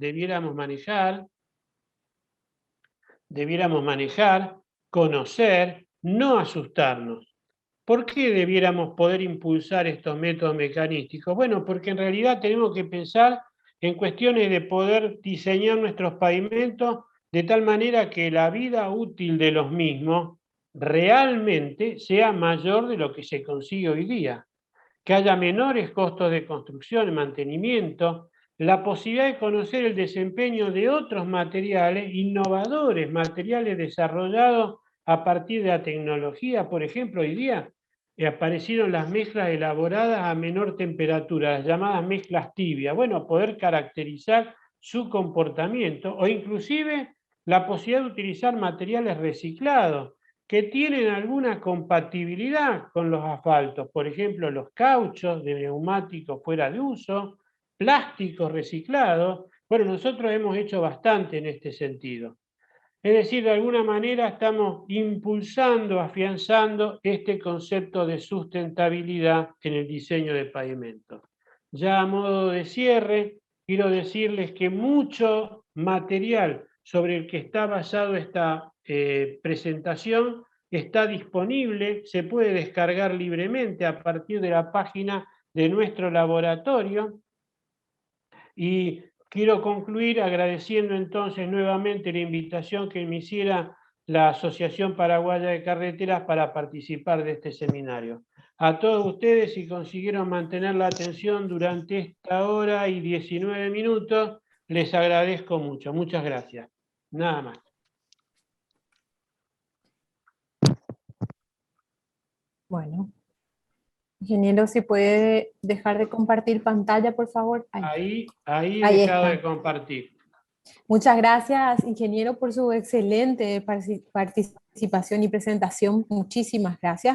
conocer, no asustarnos. ¿Por qué debiéramos poder impulsar estos métodos mecanísticos? Bueno, porque en realidad tenemos que pensar en cuestiones de poder diseñar nuestros pavimentos de tal manera que la vida útil de los mismos realmente sea mayor de lo que se consigue hoy día, que haya menores costos de construcción y mantenimiento, la posibilidad de conocer el desempeño de otros materiales innovadores, materiales desarrollados a partir de la tecnología. Por ejemplo, hoy día aparecieron las mezclas elaboradas a menor temperatura, las llamadas mezclas tibias. Bueno, poder caracterizar su comportamiento o inclusive la posibilidad de utilizar materiales reciclados que tienen alguna compatibilidad con los asfaltos, por ejemplo, los cauchos de neumáticos fuera de uso, plásticos reciclados. Bueno, nosotros hemos hecho bastante en este sentido. Es decir, de alguna manera estamos impulsando, afianzando este concepto de sustentabilidad en el diseño de pavimentos. Ya a modo de cierre, quiero decirles que mucho material sobre el que está basado esta presentación está disponible, se puede descargar libremente a partir de la página de nuestro laboratorio. Y quiero concluir agradeciendo entonces nuevamente la invitación que me hiciera la Asociación Paraguaya de Carreteras para participar de este seminario. A todos ustedes, si consiguieron mantener la atención durante esta hora y 19 minutos, les agradezco mucho. Muchas gracias. Nada más. Bueno, ingeniero, si puede dejar de compartir pantalla, por favor. Ahí he Ahí dejado está. de compartir. Muchas gracias, ingeniero, por su excelente participación y presentación. Muchísimas gracias.